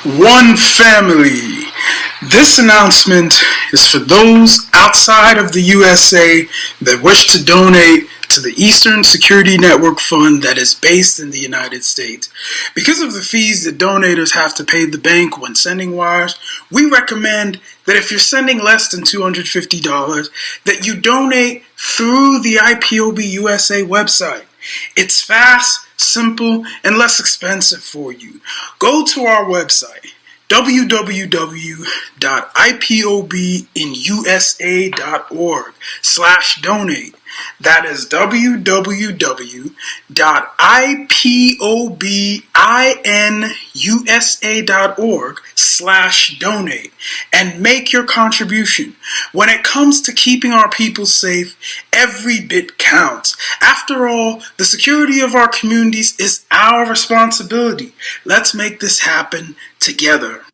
one family. This announcement is for those outside of the USA that wish to donate to the Eastern Security Network Fund that is based in the United States. Because of the fees that donators have to pay the bank when sending wires, we recommend that if you're sending less than $250, that you donate through the Ipob USA website. It's fast, simple, and less expensive for you. Go to our website, www.ipobinusa.org/donate. That is www.ipobinusa.org/donate and make your contribution. When it comes to keeping our people safe, every bit counts. After all, the security of our communities is our responsibility. Let's make this happen together.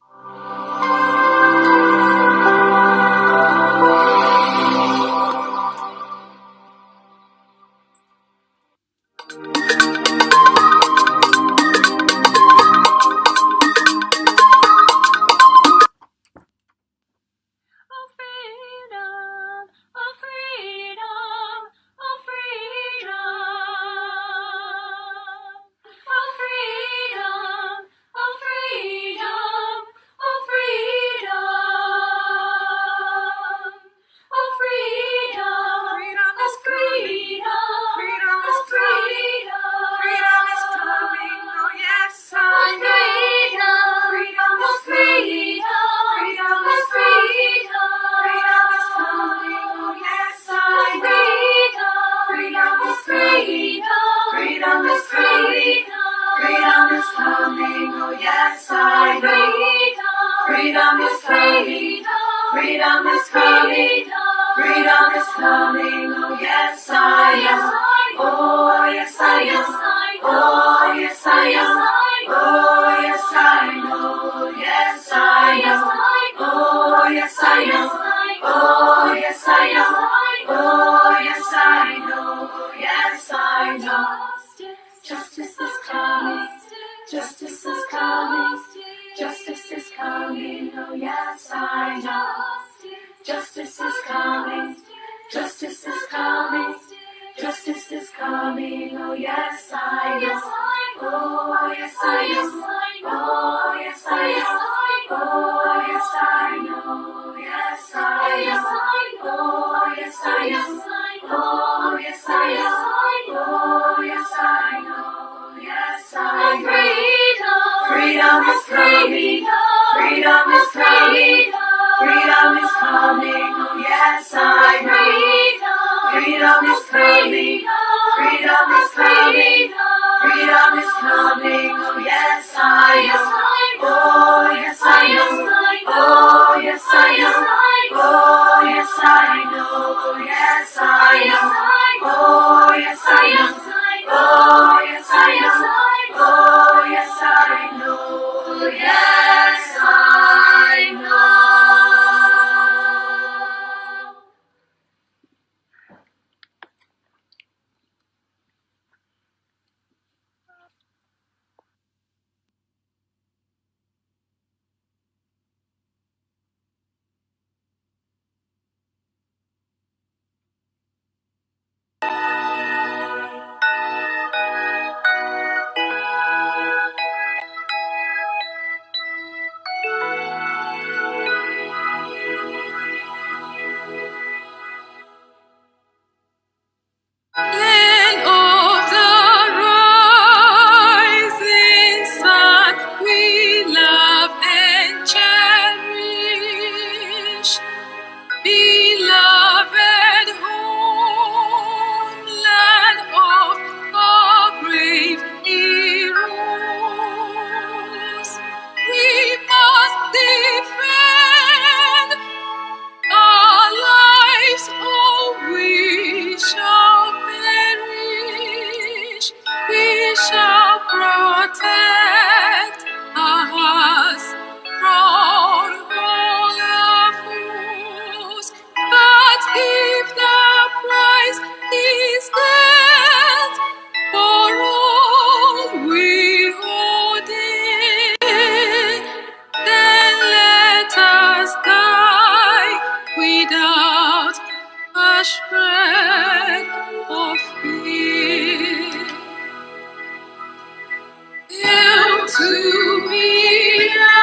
to Biafra,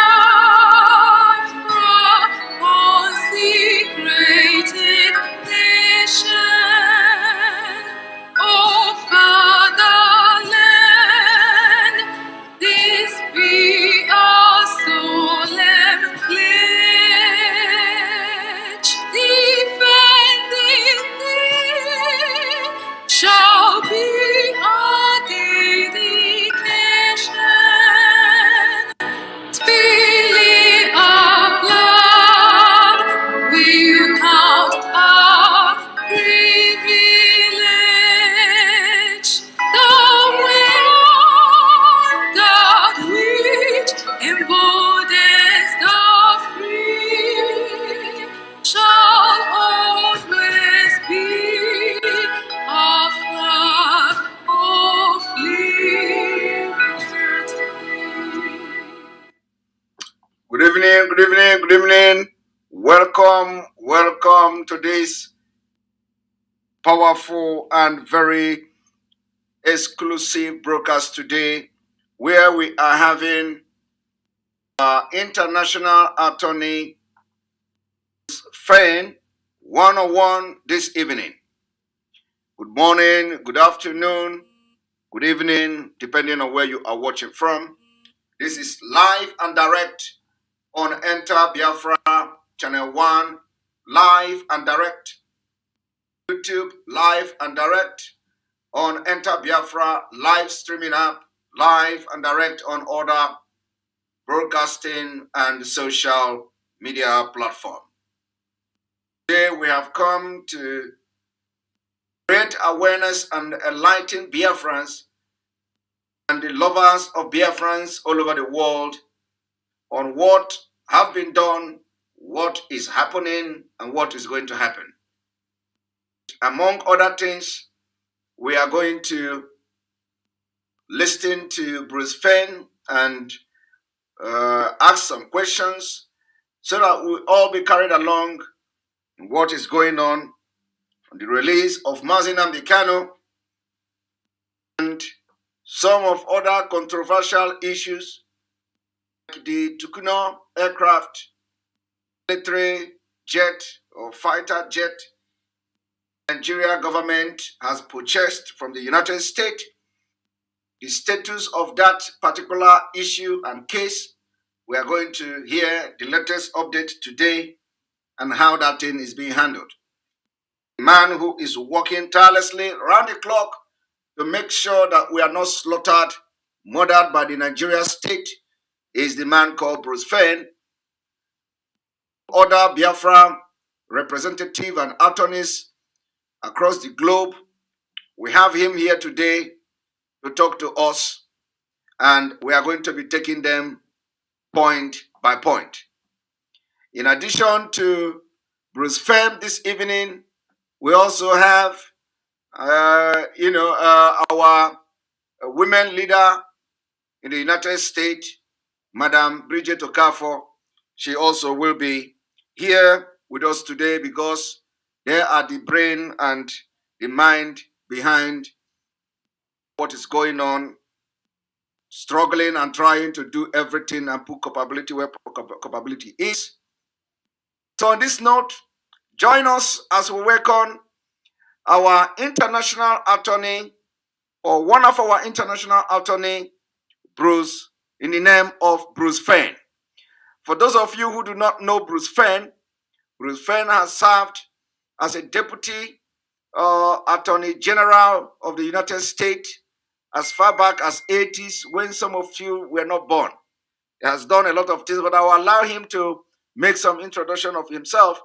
consecrated nation, oh fatherland, this be our solemn pledge. Defending thee shall be our dedication. Spilling our blood, we'll count our privilege. The will of God which emboldens the free shall always be our flag of liberty. Good evening, good evening, good evening. Welcome to this powerful and very exclusive broadcast today, where we are having our international attorney Fein one-on-one this evening. Good morning, good afternoon, good evening, depending on where you are watching from. This is live and direct on Enter Biafra Channel 1, live and direct. YouTube, live and direct on Enter Biafra live streaming app, live and direct on other broadcasting and social media platform. Today we have come to create awareness and enlighten Biafrans and the lovers of Biafrans all over the world on what have been done, what is happening, and what is going to happen. Among other things, we are going to listen to Bruce Fein and ask some questions so that we'll all be carried along in what is going on the release of Mazi Nnamdi Kanu and some of other controversial issues like the Tucano aircraft, military jet or fighter jet Nigeria government has purchased from the United States. The status of that particular issue and case, we are going to hear the latest update today and how that thing is being handled. A man who is working tirelessly around the clock to make sure that we are not slaughtered, murdered by the Nigeria state is the man called Bruce Fein. Other Biafra representative and attorneys across the globe, we have him here today to talk to us, and we are going to be taking them point by point. In addition to Bruce Fein this evening, we also have, our women leader in the United States, Madam Bridget Okafor. She also will be here with us today because they are the brain and the mind behind what is going on, struggling and trying to do everything and put capability where capability is. So on this note, join us as we welcome our international attorney, or one of our international attorney, Bruce, in the name of Bruce Fein. For those of you who do not know Bruce Fein has served as a deputy attorney general of the United States as far back as 80s, when some of you were not born. He has done a lot of things, but I will allow him to make some introduction of himself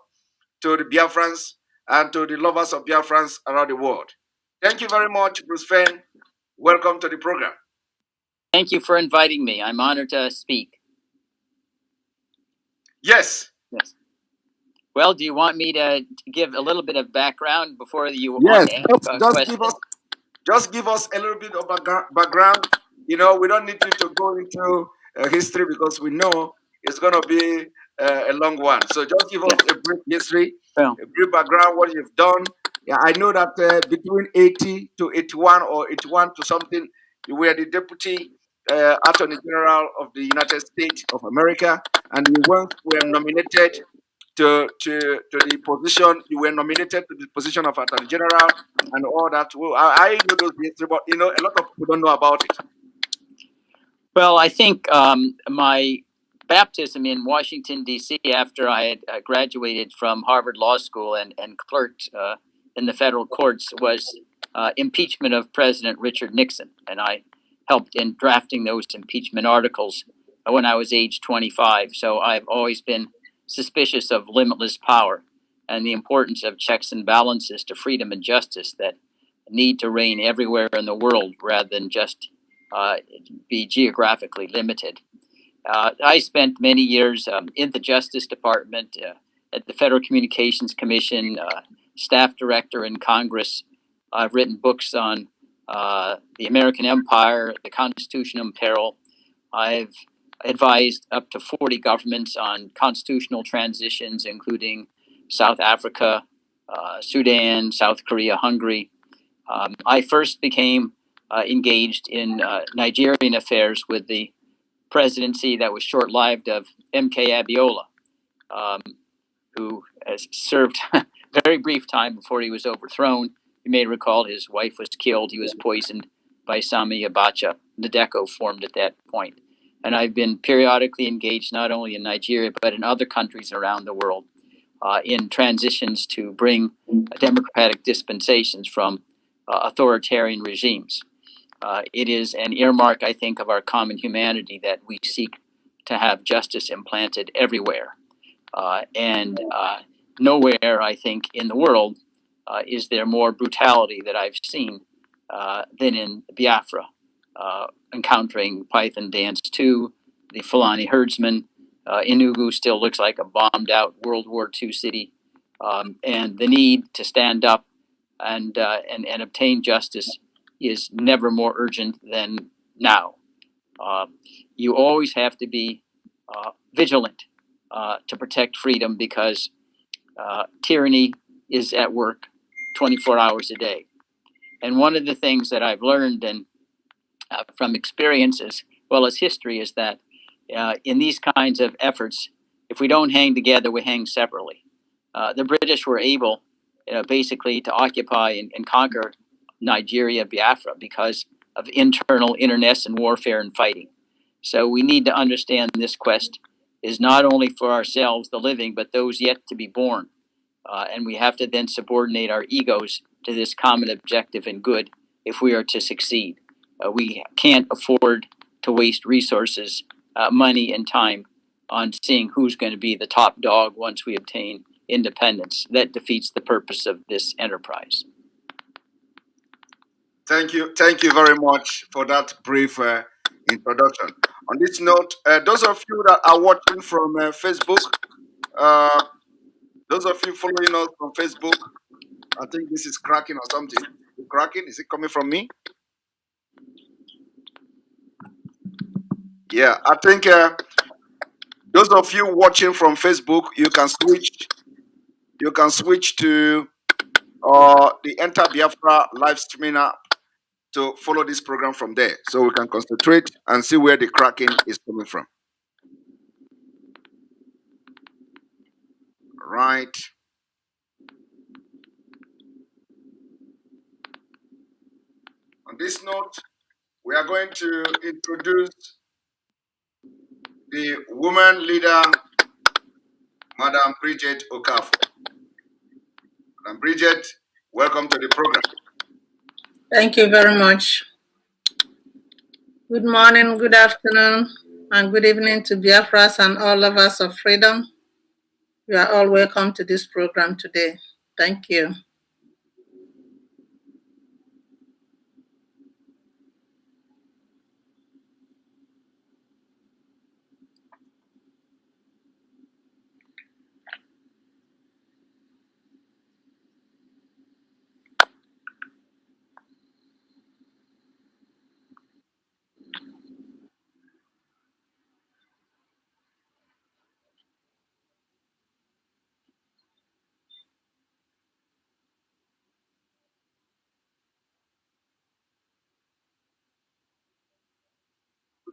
to the Biafrans and to the lovers of Biafrans around the world. Thank you very much, Bruce Fein. Welcome to the program. Thank you for inviting me. I'm honored to speak. Yes. Yes. Well, do you want me to give a little bit of background before you yes, ask just give us a little bit of background. You know, we don't need you to go into history because we know it's going to be a long one. So just give us a brief history, a brief background, what you've done. Yeah, I know that between 80 to 81 or 81 to something, you were the deputy Attorney General of the United States of America, and you once were nominated to the position. You were nominated to the position of Attorney General and all that. Well, I know those things, but a lot of people don't know about it. Well, I think my baptism in Washington, D.C., after I had graduated from Harvard Law School and clerked in the federal courts, was impeachment of President Richard Nixon. And I helped in drafting those impeachment articles when I was age 25. So I've always been suspicious of limitless power and the importance of checks and balances to freedom and justice that need to reign everywhere in the world rather than just be geographically limited. I spent many years in the Justice Department, at the Federal Communications Commission, staff director in Congress. I've written books on the American Empire, the Constitution in peril. I've advised up to 40 governments on constitutional transitions, including South Africa, Sudan, South Korea, Hungary. I first became engaged in Nigerian affairs with the presidency that was short-lived of M.K. Abiola, who has served a very brief time before he was overthrown. You may recall his wife was killed. He was poisoned by Sami Abacha. Ndeko formed at that point. And I've been periodically engaged not only in Nigeria, but in other countries around the world in transitions to bring democratic dispensations from authoritarian regimes. It is an earmark, I think, of our common humanity that we seek to have justice implanted everywhere. And nowhere, I think, in the world is there more brutality that I've seen than in Biafra, encountering Python Dance 2, the Fulani herdsmen. Enugu still looks like a bombed out World War II city. And the need to stand up and obtain justice is never more urgent than now. You always have to be vigilant to protect freedom because tyranny is at work 24 hours a day. And one of the things that I've learned and from experience as well as history is that in these kinds of efforts, if we don't hang together, we hang separately. The British were able, basically, to occupy and conquer Nigeria, Biafra, because of internal internecine warfare and fighting. So we need to understand this quest is not only for ourselves, the living, but those yet to be born. And we have to then subordinate our egos to this common objective and good if we are to succeed. We can't afford to waste resources, money, and time on seeing who's going to be the top dog once we obtain independence. That defeats the purpose of this enterprise. Thank you very much for that brief introduction. On this note, those of you that are watching from Facebook, those of you following us from Facebook, I think this is cracking or something. Cracking? Is it coming from me? Yeah, I think those of you watching from Facebook, you can switch to the Enter Biafra live streaming app to follow this program from there, so we can concentrate and see where the cracking is coming from. Right. On this note, we are going to introduce the woman leader, Madam Bridget Okafor. Madam Bridget, welcome to the program. Thank you very much. Good morning, good afternoon, and good evening to Biafras and all lovers of freedom. You are all welcome to this program today. Thank you.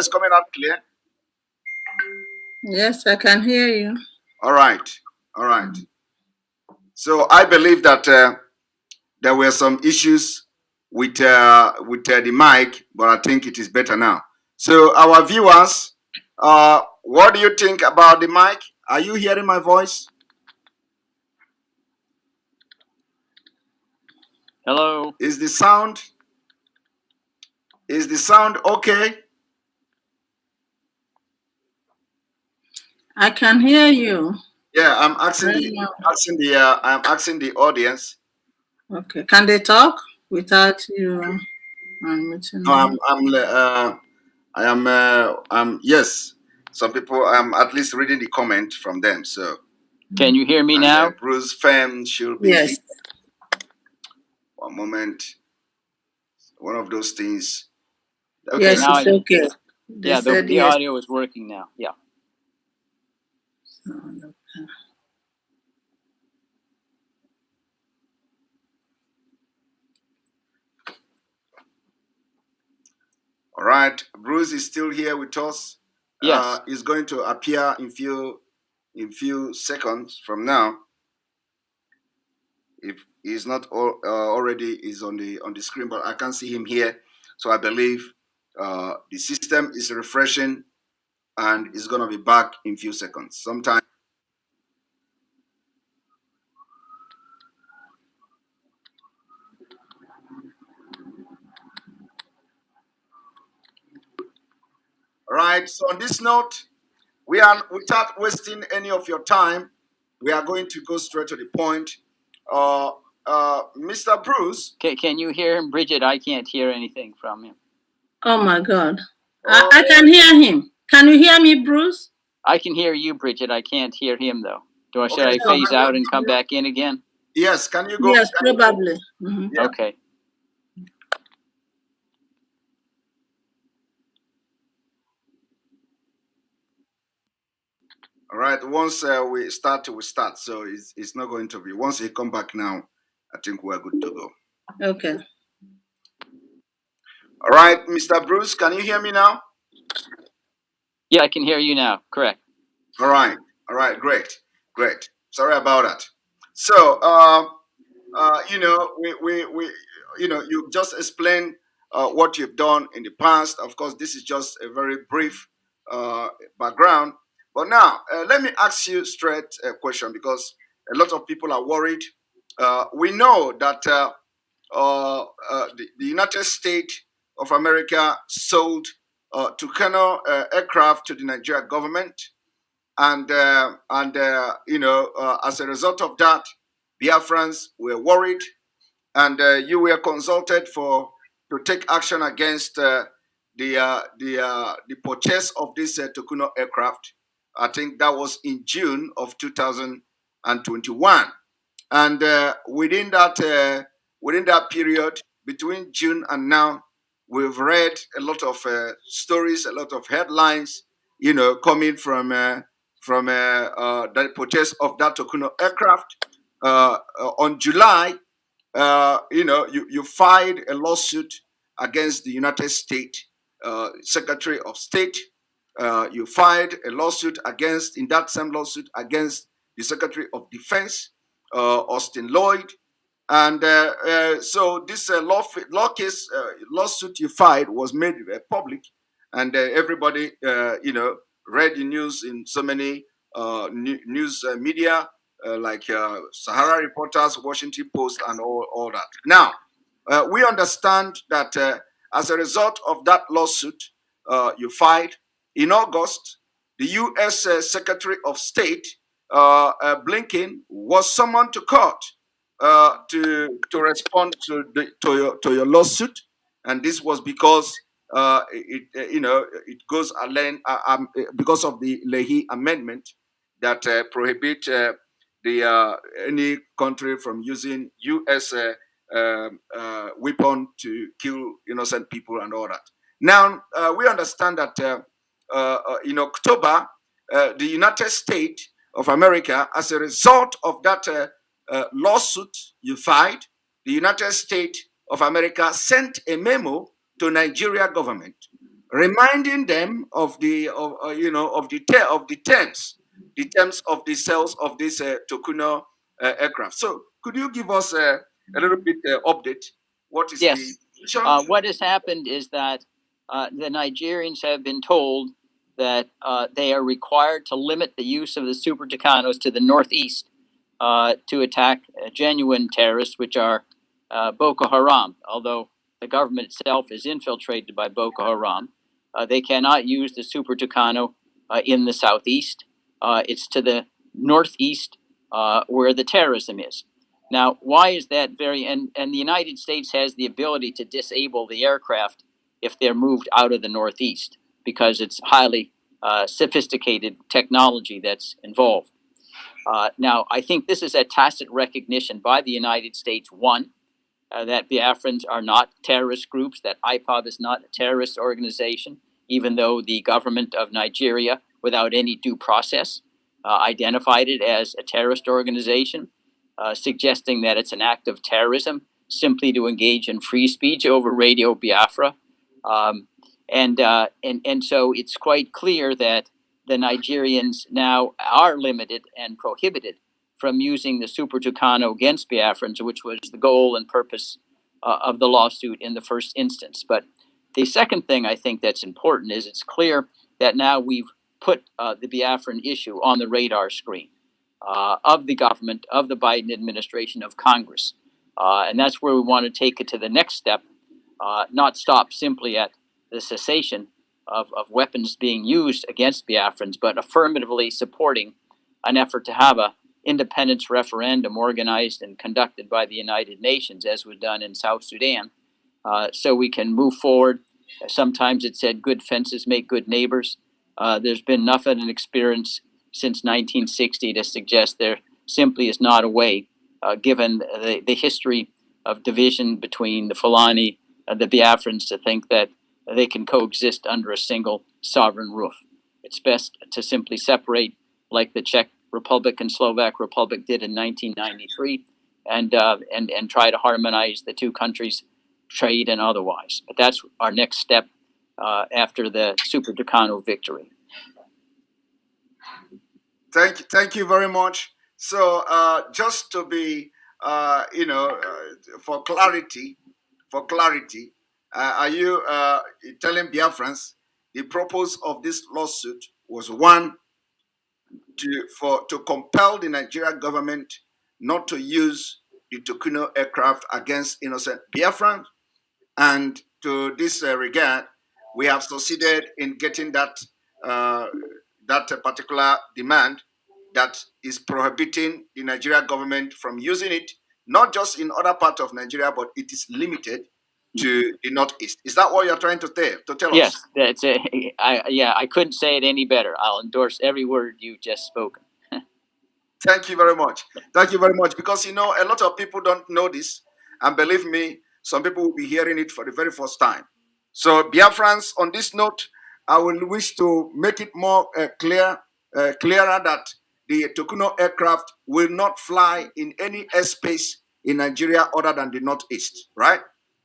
It's coming out clear? Yes, I can hear you. All right. All right. So I believe that there were some issues with the mic, but I think it is better now. So our viewers, what do you think about the mic? Are you hearing my voice? Hello. Is the sound okay? I can hear you. Yeah, I'm asking the audience. Okay. Can they talk without you unmuting No, them? yes. Some people, I'm at least reading the comment from them. So, Can you hear me now? Bruce Fein should be. Yes. One moment. One of those things. Okay. Yes, it's okay. Yeah, the audio is working now. Yeah. All right, Bruce is still here with us. Yes. He's going to appear in few seconds from now. If he's not already is on the screen, but I can't see him here. So I believe the system is refreshing and is going to be back in few seconds. Sometime. All right. So on this note, without wasting any of your time, we are going to go straight to the point. Mr. Bruce. Can you hear him, Bridget? I can't hear anything from him. Oh my God. I can hear him. Can you hear me, Bruce? I can hear you, Bridget. I can't hear him, though. Should I phase out and come back in again? Yes. Can you go? Yes, probably. Mm-hmm. Yeah. Okay. All right. Once we start. So it's not going to be. Once he come back now, I think we're good to go. Okay. All right, Mr. Bruce, can you hear me now? Yeah, I can hear you now. Correct. All right. All right. Great. Great. Sorry about that. So, you just explained what you've done in the past. Of course, this is just a very brief background. But now, let me ask you straight a question, because a lot of people are worried. We know that the United States of America sold Tucano aircraft to the Nigerian government, and as a result of that, Biafrans were worried, and you were consulted to take action against the purchase of this Tucano aircraft. I think that was in June of 2021, and within that period, between June and now, we've read a lot of stories, a lot of headlines, coming from the purchase of that Tucano aircraft. On July, you filed a lawsuit against the United States Secretary of State. You filed a lawsuit in that same lawsuit against the Secretary of Defense, Austin Lloyd. And so this lawsuit you filed was made public, and everybody, read the news in so many news media, like Sahara Reporters, Washington Post, and all that. Now, we understand that as a result of that lawsuit you filed in August, the U.S. Secretary of State, Blinken, was summoned to court to respond to your lawsuit, and this was because it goes because of the Leahy Amendment that prohibit any country from using U.S. Weapon to kill innocent people and all that. Now we understand that in October, the United States of America, as a result of that lawsuit you filed, the United States of America sent a memo to Nigeria government reminding them of the terms of the sales of this Tucano aircraft. So, could you give us a little bit update? What is the Yes. situation? What has happened is that the Nigerians have been told that they are required to limit the use of the Super Tucanos to the northeast to attack genuine terrorists, which are Boko Haram. Although the government itself is infiltrated by Boko Haram, they cannot use the Super Tucano in the southeast. It's to the northeast where the terrorism is. Now, why is that and the United States has the ability to disable the aircraft if they're moved out of the northeast because it's highly sophisticated technology that's involved. Now, I think this is a tacit recognition by the United States, one, that Biafrans are not terrorist groups, that Ipob is not a terrorist organization, even though the government of Nigeria, without any due process, identified it as a terrorist organization, suggesting that it's an act of terrorism simply to engage in free speech over Radio Biafra. And so it's quite clear that the Nigerians now are limited and prohibited from using the Super Tucano against Biafrans, which was the goal and purpose of the lawsuit in the first instance. But the second thing I think that's important is it's clear that now we've put the Biafran issue on the radar screen of the government, of the Biden administration, of Congress. And that's where we want to take it to the next step, not stop simply at the cessation of weapons being used against Biafrans, but affirmatively supporting an effort to have a independence referendum organized and conducted by the United Nations, as was done in South Sudan, so we can move forward. Sometimes it said good fences make good neighbors. There's been enough of an experience since 1960 to suggest there simply is not a way, given the history of division between the Fulani and the Biafrans, to think that they can coexist under a single sovereign roof. It's best to simply separate, like the Czech Republic and Slovak Republic did in 1993, and try to harmonize the two countries, trade and otherwise. But that's our next step after the Super Tucano victory. Thank you very much. So, just to be, for clarity, are you telling Biafrans the purpose of this lawsuit was one, to compel the Nigerian government not to use the Tucano aircraft against innocent Biafrans, and to this regard, we have succeeded in getting that particular demand that is prohibiting the Nigerian government from using it, not just in other parts of Nigeria, but it is limited to the northeast. Is that what you're trying to tell Yes, us? that's it. I couldn't say it any better. I'll endorse every word you just spoken. Thank you very much. Thank you very much. Because, a lot of people don't know this. And believe me, some people will be hearing it for the very first time. So, Biafrans, on this note, I will wish to make it more clearer that the Tucano aircraft will not fly in any airspace in Nigeria other than the northeast, right?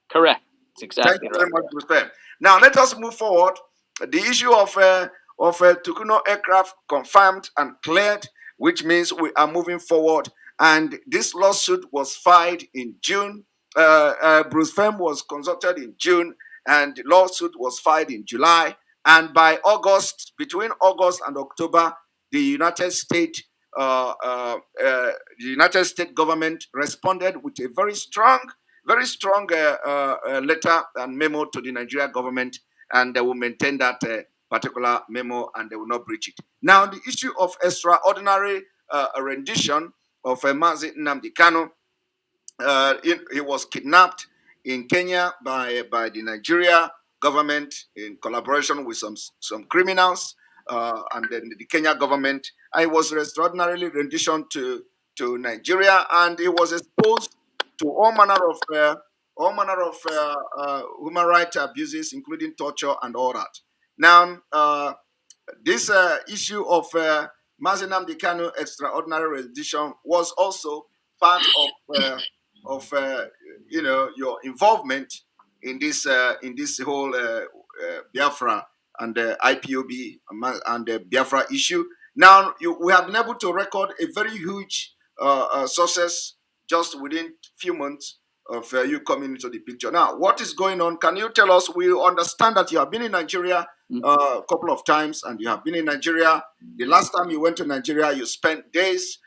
Correct. It's exactly Thank you very much, Mr. Now, let us move forward. The issue of Tucano aircraft confirmed and cleared, which means we are moving forward. And this lawsuit was filed in June. Bruce Fein was consulted in June, and the lawsuit was filed in July. And by August, between August and October, the United States government responded with a very strong letter and memo to the Nigerian government, and they will maintain that particular memo and they will not breach it. Now, the issue of extraordinary rendition of Mazi Nnamdi Kanu, he was kidnapped in Kenya by the Nigeria government in collaboration with some criminals, and then the Kenya government. I was extraordinarily rendition to Nigeria, and he was exposed to all manner of human rights abuses, including torture and all that. Now, this issue of Mazi Nnamdi Kanu extraordinary rendition was also part of your involvement in this whole Biafra and the IPOB and the Biafra issue. Now, we have been able to record a very huge success just within few months of you coming into the picture. Now, what is going on? Can you tell us? We understand that you have been in Nigeria a couple of times, and you have been in Nigeria. The last time you went to Nigeria, you spent days,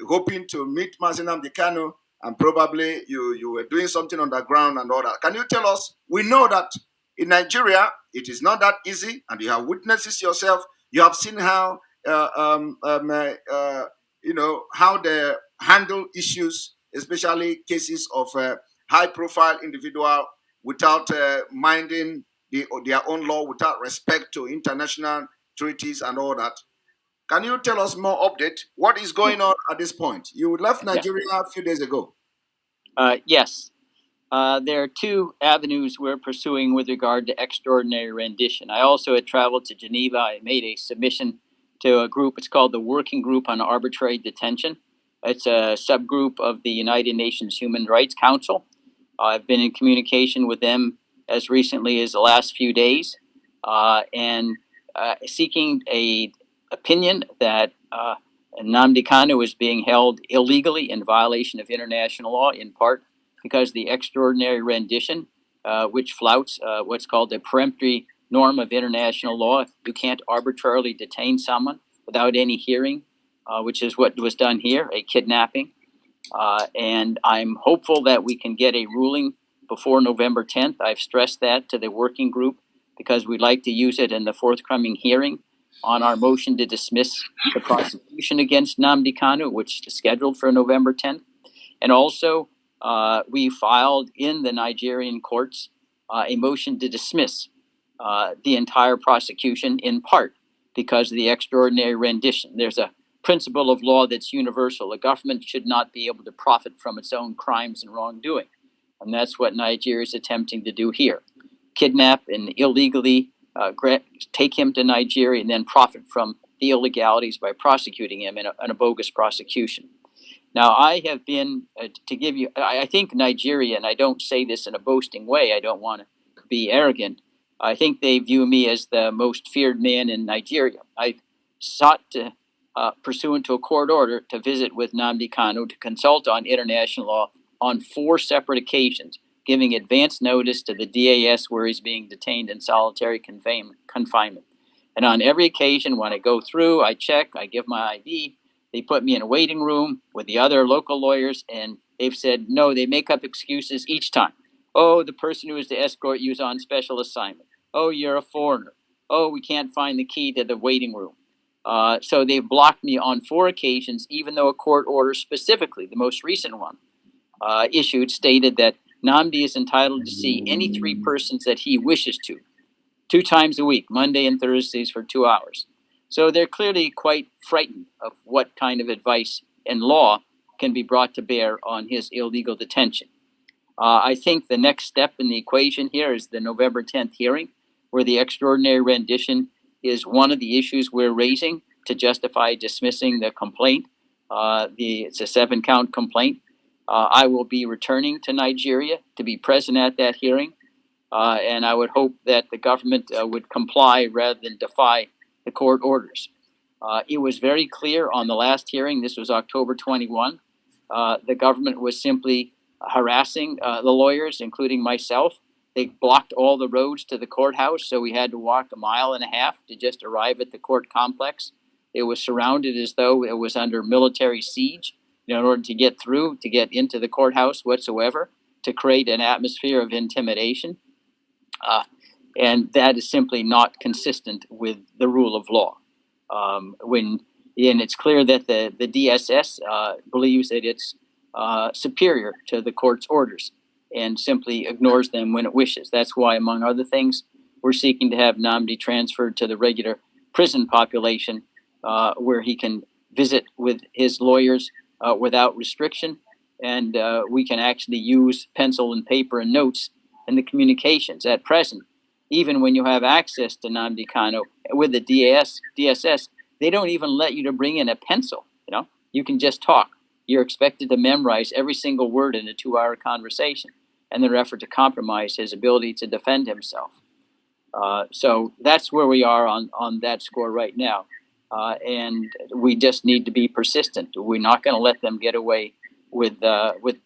hoping to meet Mazi Nnamdi Kanu, and probably you were doing something on the ground and all that. Can you tell us? We know that in Nigeria, it is not that easy, and you have witnessed this yourself. You have seen how how they handle issues, especially cases of high-profile individual without minding their own law, without respect to international treaties and all that. Can you tell us more update? What is going on at this point? You left Nigeria a few days ago. Yes. There are two avenues we're pursuing with regard to extraordinary rendition. I also had traveled to Geneva. I made a submission to a group. It's called the Working Group on Arbitrary Detention. It's a subgroup of the United Nations Human Rights Council. I've been in communication with them as recently as the last few days, and seeking a opinion that Nnamdi Kanu is being held illegally in violation of international law, in part because the extraordinary rendition, which flouts what's called the peremptory norm of international law. You can't arbitrarily detain someone without any hearing, which is what was done here, a kidnapping. And I'm hopeful that we can get a ruling before November 10th. I've stressed that to the working group because we'd like to use it in the forthcoming hearing on our motion to dismiss the prosecution against Nnamdi Kanu, which is scheduled for November 10th. And also, we filed in the Nigerian courts a motion to dismiss the entire prosecution, in part because of the extraordinary rendition. There's a principle of law that's universal. A government should not be able to profit from its own crimes and wrongdoing. And that's what Nigeria is attempting to do here. Kidnap and illegally take him to Nigeria and then profit from the illegalities by prosecuting him in a bogus prosecution. Now, I have been, to give you, I think Nigeria, and I don't say this in a boasting way, I don't want to be arrogant, I think they view me as the most feared man in Nigeria. I've sought to, pursuant to a court order, to visit with Nnamdi Kanu to consult on international law on 4 separate occasions, giving advance notice to the DAS where he's being detained in solitary confinement. And on every occasion, when I go through, I check, I give my ID, they put me in a waiting room with the other local lawyers, and they've said, no, they make up excuses each time. Oh, the person who is to escort you is on special assignment. Oh, you're a foreigner. Oh, we can't find the key to the waiting room. So they've blocked me on 4 occasions, even though a court order specifically, the most recent one, issued, stated that Nnamdi is entitled to see any 3 persons that he wishes to, 2 times a week, Monday and Thursdays for 2 hours. So they're clearly quite frightened of what kind of advice and law can be brought to bear on his illegal detention. I think the next step in the equation here is the November 10th hearing, where the extraordinary rendition is one of the issues we're raising to justify dismissing the complaint. It's a 7-count complaint. I will be returning to Nigeria to be present at that hearing, and I would hope that the government would comply rather than defy the court orders. It was very clear on the last hearing, this was October 21, the government was simply harassing the lawyers, including myself. They blocked all the roads to the courthouse, so we had to walk 1.5 miles to just arrive at the court complex. It was surrounded as though it was under military siege in order to get through, to get into the courthouse whatsoever, to create an atmosphere of intimidation. And that is simply not consistent with the rule of law. And it's clear that the DSS believes that it's superior to the court's orders and simply ignores them when it wishes. That's why, among other things, we're seeking to have Nnamdi transferred to the regular prison population where he can visit with his lawyers without restriction, and we can actually use pencil and paper and notes in the communications. At present, even when you have access to Nnamdi Kanu with the DSS, they don't even let you to bring in a pencil. You can just talk. You're expected to memorize every single word in a 2-hour conversation in their effort to compromise his ability to defend himself. So that's where we are on that score right now. And we just need to be persistent. We're not going to let them get away with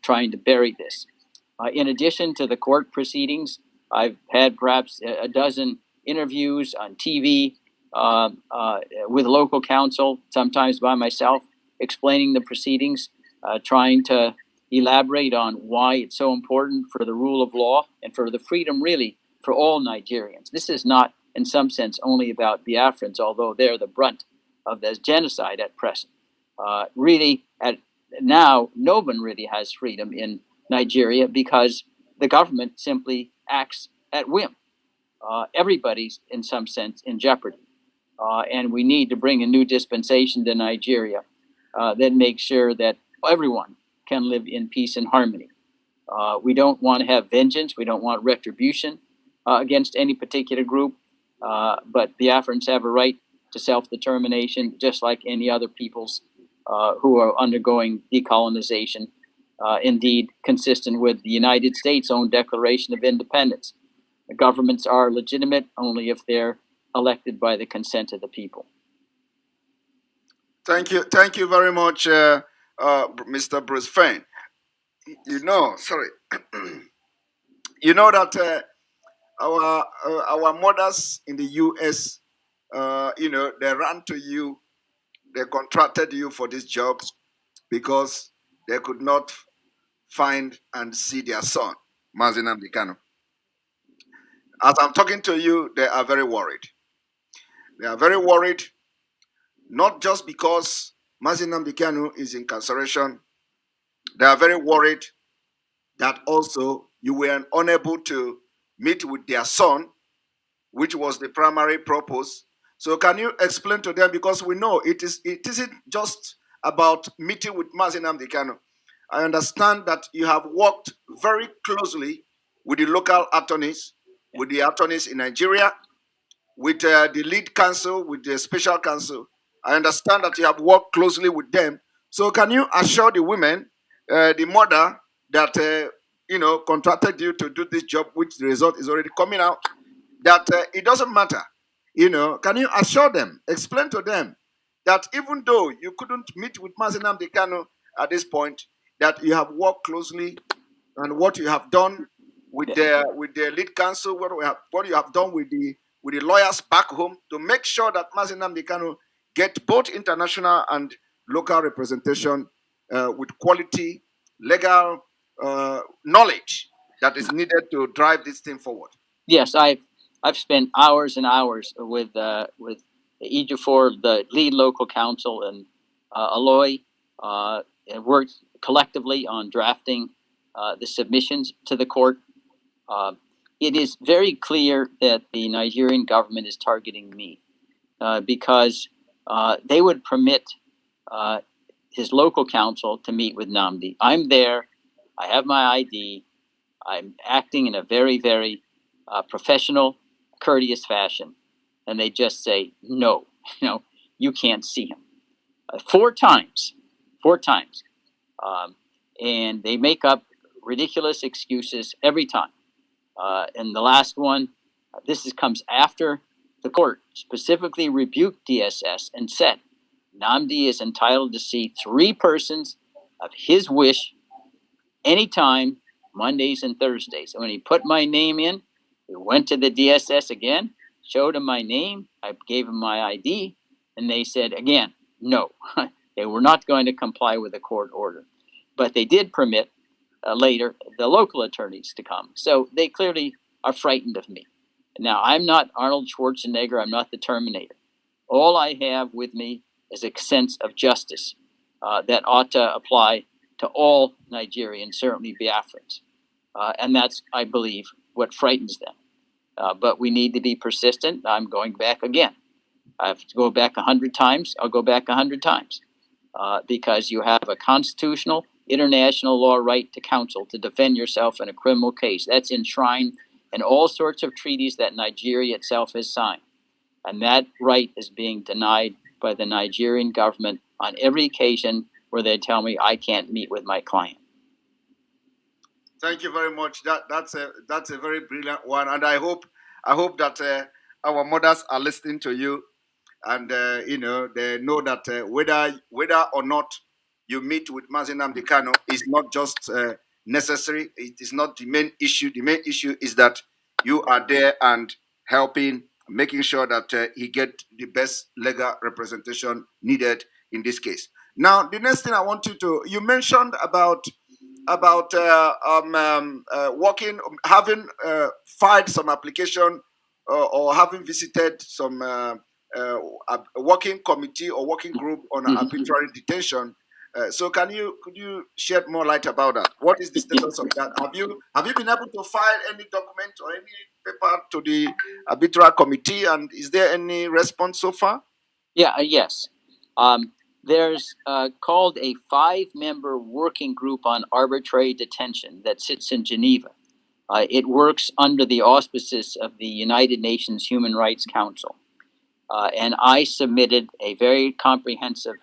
trying to bury this. In addition to the court proceedings, I've had perhaps a dozen interviews on TV with local counsel, sometimes by myself, explaining the proceedings, trying to elaborate on why it's so important for the rule of law and for the freedom, really, for all Nigerians. This is not, in some sense, only about Biafrans, although they're the brunt of this genocide at present. Really, now, no one really has freedom in Nigeria because the government simply acts at whim. Everybody's, in some sense, in jeopardy. And we need to bring a new dispensation to Nigeria that makes sure that everyone can live in peace and harmony. We don't want to have vengeance. We don't want retribution against any particular group. But Biafrans have a right to self-determination, just like any other peoples who are undergoing decolonization, indeed consistent with the United States' own Declaration of Independence. The governments are legitimate only if they're elected by the consent of the people. Thank you very much, Mr. Bruce Fein. You know that our mothers in the U.S., they ran to you, they contracted you for this job because they could not find and see their son, Mazi Nnamdi Kanu. As I'm talking to you, they are very worried. They are very worried, not just because Mazi Nnamdi Kanu is incarceration. They are very worried that also you were unable to meet with their son, which was the primary purpose. So can you explain to them, because we know it isn't just about meeting with Mazi Nnamdi Kanu. I understand that you have worked very closely with the local attorneys, with the attorneys in Nigeria, with the lead counsel, with the special counsel. I understand that you have worked closely with them. So can you assure the women, the mother, that contracted you to do this job, which the result is already coming out, that it doesn't matter? Can you assure them, explain to them that even though you couldn't meet with Mazi Nnamdi Kanu at this point, that you have worked closely, and what you have done with the lead counsel, what you have done with the lawyers back home to make sure that Mazi Nnamdi Kanu get both international and local representation with quality, legal knowledge that is needed to drive this thing forward. Yes, I've spent hours and hours with Ejiofor, the lead local counsel, and Aloy, and worked collectively on drafting the submissions to the court. It is very clear that the Nigerian government is targeting me because they would permit his local counsel to meet with Nnamdi. I'm there. I have my ID. I'm acting in a very, very professional, courteous fashion. And they just say, no, you can't see him. 4 times. And they make up ridiculous excuses every time. And the last one, comes after the court specifically rebuked DSS and said, Nnamdi is entitled to see 3 persons of his wish anytime, Mondays and Thursdays. And when he put my name in, we went to the DSS again, showed him my name, I gave him my ID, and they said again, no, they were not going to comply with the court order. But they did permit later the local attorneys to come. So they clearly are frightened of me. Now, I'm not Arnold Schwarzenegger, I'm not the Terminator. All I have with me is a sense of justice that ought to apply to all Nigerians, certainly Biafrans. And that's, I believe, what frightens them. But we need to be persistent. I'm going back again. I have to go back 100 times. I'll go back 100 times because you have a constitutional, international law right to counsel to defend yourself in a criminal case. That's enshrined in all sorts of treaties that Nigeria itself has signed. And that right is being denied by the Nigerian government on every occasion where they tell me I can't meet with my client. Thank you very much. That's a very brilliant one, and I hope I hope that our mothers are listening to you, and they know that whether or not you meet with Mazi Nnamdi Kanu is not just necessary. It is not the main issue. The main issue is that you are there and helping, making sure that he get the best legal representation needed in this case. Now, the next thing I want you mentioned about working, having filed some application or having visited some a working committee or working group on arbitrary detention. So could you shed more light about that? What is the status of that? Have you been able to file any document or any paper to the arbitrary committee, and is there any response so far? Yeah, yes. There's called a 5-member working group on arbitrary detention that sits in Geneva. It works under the auspices of the United Nations Human Rights Council. And I submitted a very comprehensive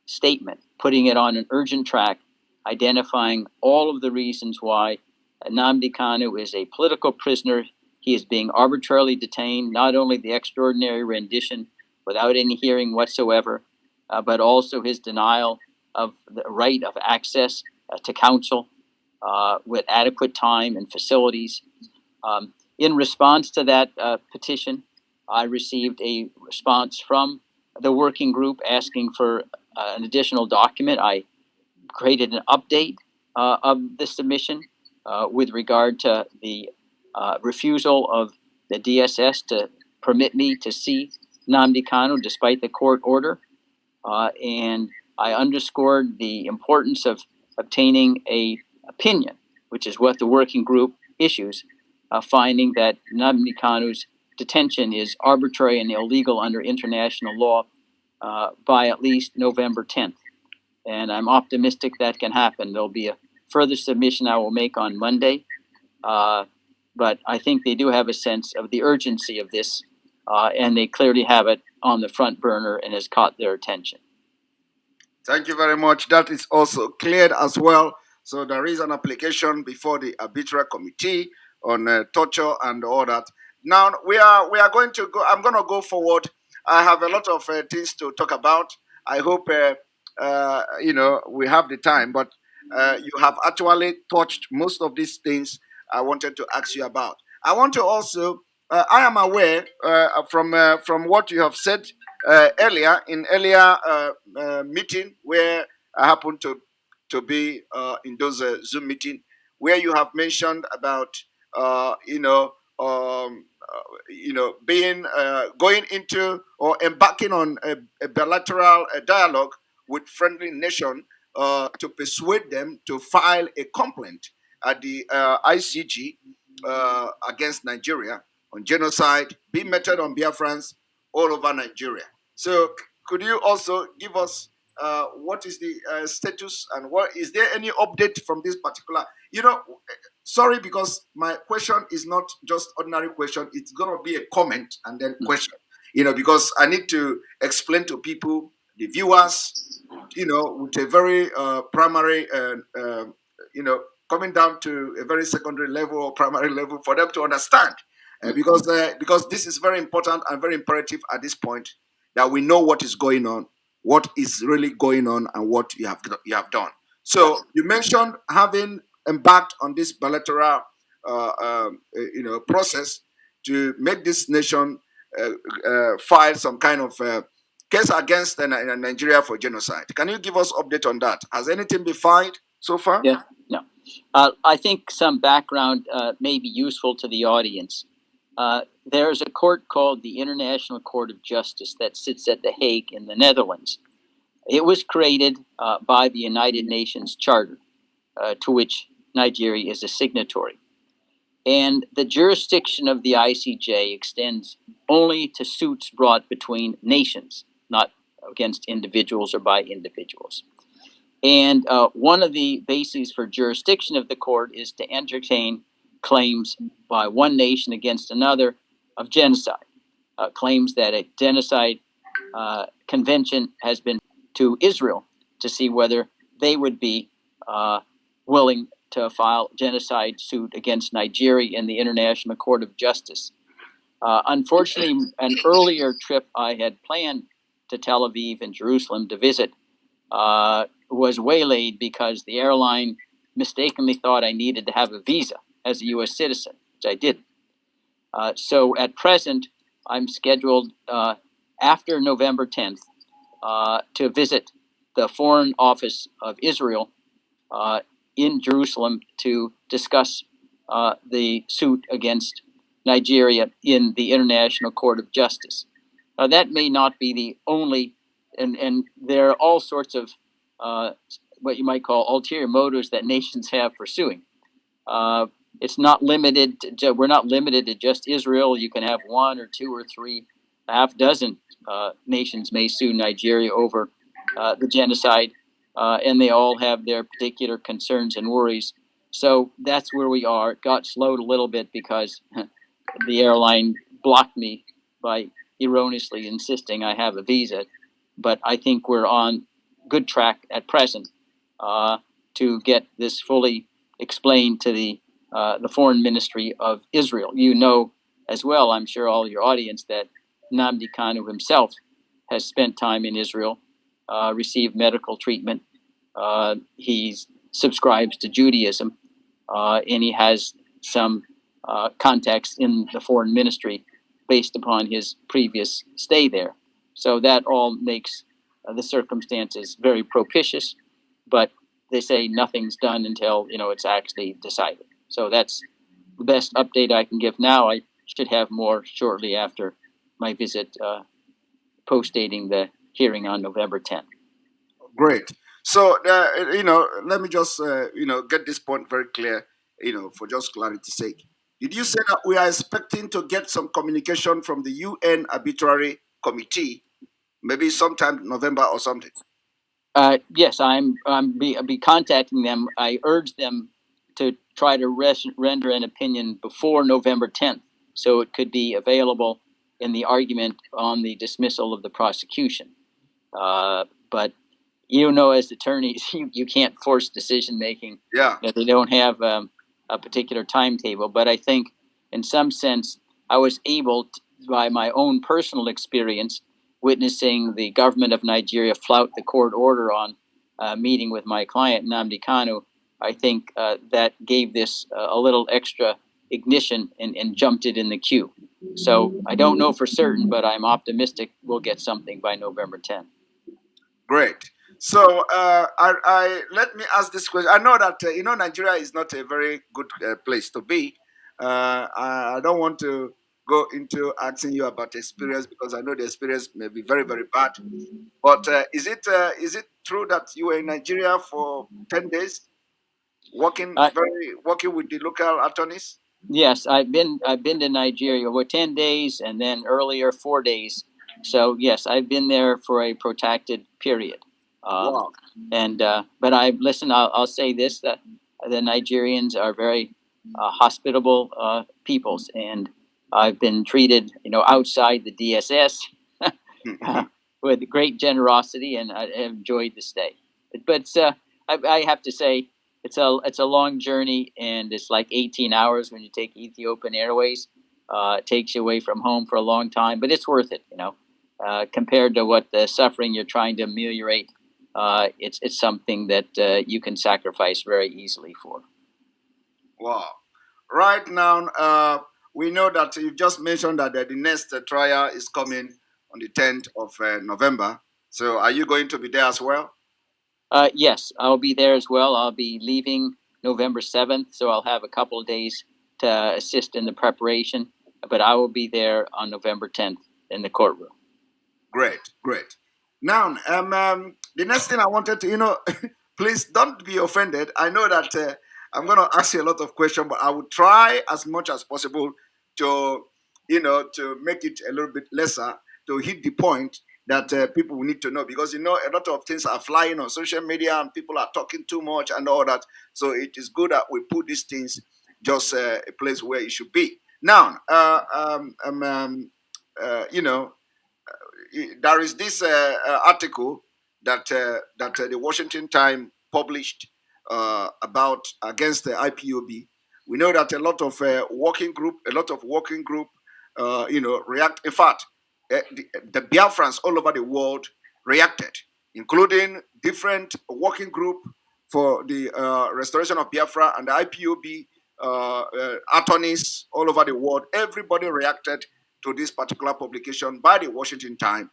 statement, putting it on an urgent track, identifying all of the reasons why Nnamdi Kanu is a political prisoner. He is being arbitrarily detained, not only the extraordinary rendition without any hearing whatsoever, but also his denial of the right of access to counsel with adequate time and facilities. In response to that petition, I received a response from the working group asking for an additional document. I created an update of the submission with regard to the refusal of the DSS to permit me to see Nnamdi Kanu despite the court order. And I underscored the importance of obtaining an opinion, which is what the working group issues, finding that Nnamdi Kanu's detention is arbitrary and illegal under international law by at least November 10th. And I'm optimistic that can happen. There'll be a further submission I will make on Monday. But I think they do have a sense of the urgency of this, and they clearly have it on the front burner and has caught their attention. Thank you very much. That is also cleared as well. So there is an application before the arbitrary committee on torture and all that. Now we are going to go. I'm going to go forward. I have a lot of things to talk about. I hope we have the time, but you have actually touched most of these things I wanted to ask you about. I want to also. I am aware from what you have said earlier meeting where I happened to be in those Zoom meeting where you have mentioned about being going into or embarking on a bilateral dialogue with friendly nation to persuade them to file a complaint at the ICG against Nigeria on genocide being meted on Biafrans all over Nigeria. So could you also give us what is the status and what is there any update from this particular? Sorry, because my question is not just ordinary question. It's going to be a comment and then question. Because I need to explain to people, the viewers, with a very primary, coming down to a very secondary level or primary level for them to understand. Because this is very important and very imperative at this point that we know what is going on, what is really going on, and what you have done. So you mentioned having embarked on this bilateral, process to make this nation file some kind of case against Nigeria for genocide. Can you give us update on that? Has anything been filed so far? Yeah, no. I think some background may be useful to the audience. There's a court called the International Court of Justice that sits at The Hague in the Netherlands. It was created by the United Nations Charter, to which Nigeria is a signatory. And the jurisdiction of the ICJ extends only to suits brought between nations, not against individuals or by individuals. And one of the bases for jurisdiction of the court is to entertain claims by one nation against another of genocide, claims that a genocide convention has been to Israel to see whether they would be willing to file genocide suit against Nigeria in the International Court of Justice. Unfortunately, an earlier trip I had planned to Tel Aviv and Jerusalem to visit was waylaid because the airline mistakenly thought I needed to have a visa as a U.S. citizen, which I didn't. So at present, I'm scheduled after November 10th to visit the Foreign Office of Israel in Jerusalem to discuss the suit against Nigeria in the International Court of Justice. That may not be the only, and there are all sorts of what you might call ulterior motives that nations have for suing. It's not limited to, we're not limited to just Israel. You can have one or two or three, a half dozen nations may sue Nigeria over the genocide, and they all have their particular concerns and worries. So that's where we are. It got slowed a little bit because the airline blocked me by erroneously insisting I have a visa. But I think we're on good track at present to get this fully explained to the Foreign Ministry of Israel. You know as well, I'm sure all your audience, that Nnamdi Kanu himself has spent time in Israel, received medical treatment. He subscribes to Judaism, and he has some contacts in the foreign ministry based upon his previous stay there. So that all makes the circumstances very propitious, but they say nothing's done until it's actually decided. So that's the best update I can give now. I should have more shortly after my visit, post-dating the hearing on November 10th. Great. So, let me just, get this point very clear, for just clarity's sake. Did you say that we are expecting to get some communication from the UN Arbitrary Committee, maybe sometime November or something? Yes, I'm be contacting them. I urge them to try to render an opinion before November 10th, so it could be available in the argument on the dismissal of the prosecution. But as attorneys, you can't force decision making. Yeah. They don't have a particular timetable. But I think, in some sense, I was able to, by my own personal experience, witnessing the government of Nigeria flout the court order on meeting with my client, Nnamdi Kanu. I think that gave this a little extra ignition and jumped it in the queue. So I don't know for certain, but I'm optimistic we'll get something by November 10th. Great. So I let me ask this question. I know that Nigeria is not a very good place to be. I don't want to go into asking you about experience because I know the experience may be very, very bad. But is it true that you were in Nigeria for 10 days, working with the local attorneys? Yes, I've been to Nigeria over 10 days, and then earlier 4 days. So yes, I've been there for a protracted period. Wow. And but I'll say this: that the Nigerians are very hospitable peoples, and I've been treated, outside the DSS with great generosity, and I enjoyed the stay. But I have to say, it's a long journey, and it's like 18 hours when you take Ethiopian Airways. It takes you away from home for a long time, but it's worth it, compared to what the suffering you're trying to ameliorate. It's something that you can sacrifice very easily for. Wow. Right now, we know that you've just mentioned that the next trial is coming on the 10th of November. So are you going to be there as well? Yes, I'll be there as well. I'll be leaving November 7th, so I'll have a couple of days to assist in the preparation. But I will be there on November 10th in the courtroom. Great. Now, the next thing I wanted to, please don't be offended. I know that I'm going to ask you a lot of questions, but I will try as much as possible to, to make it a little bit lesser, to hit the point that people will need to know, because a lot of things are flying on social media and people are talking too much and all that. So it is good that we put these things just a place where it should be. Now, there is this article that the Washington Times published about against the IPOB. We know that a lot of working group react. In fact, the Biafrans all over the world reacted, including different working group for the restoration of Biafra and the IPOB attorneys all over the world. Everybody reacted to this particular publication by the Washington Times.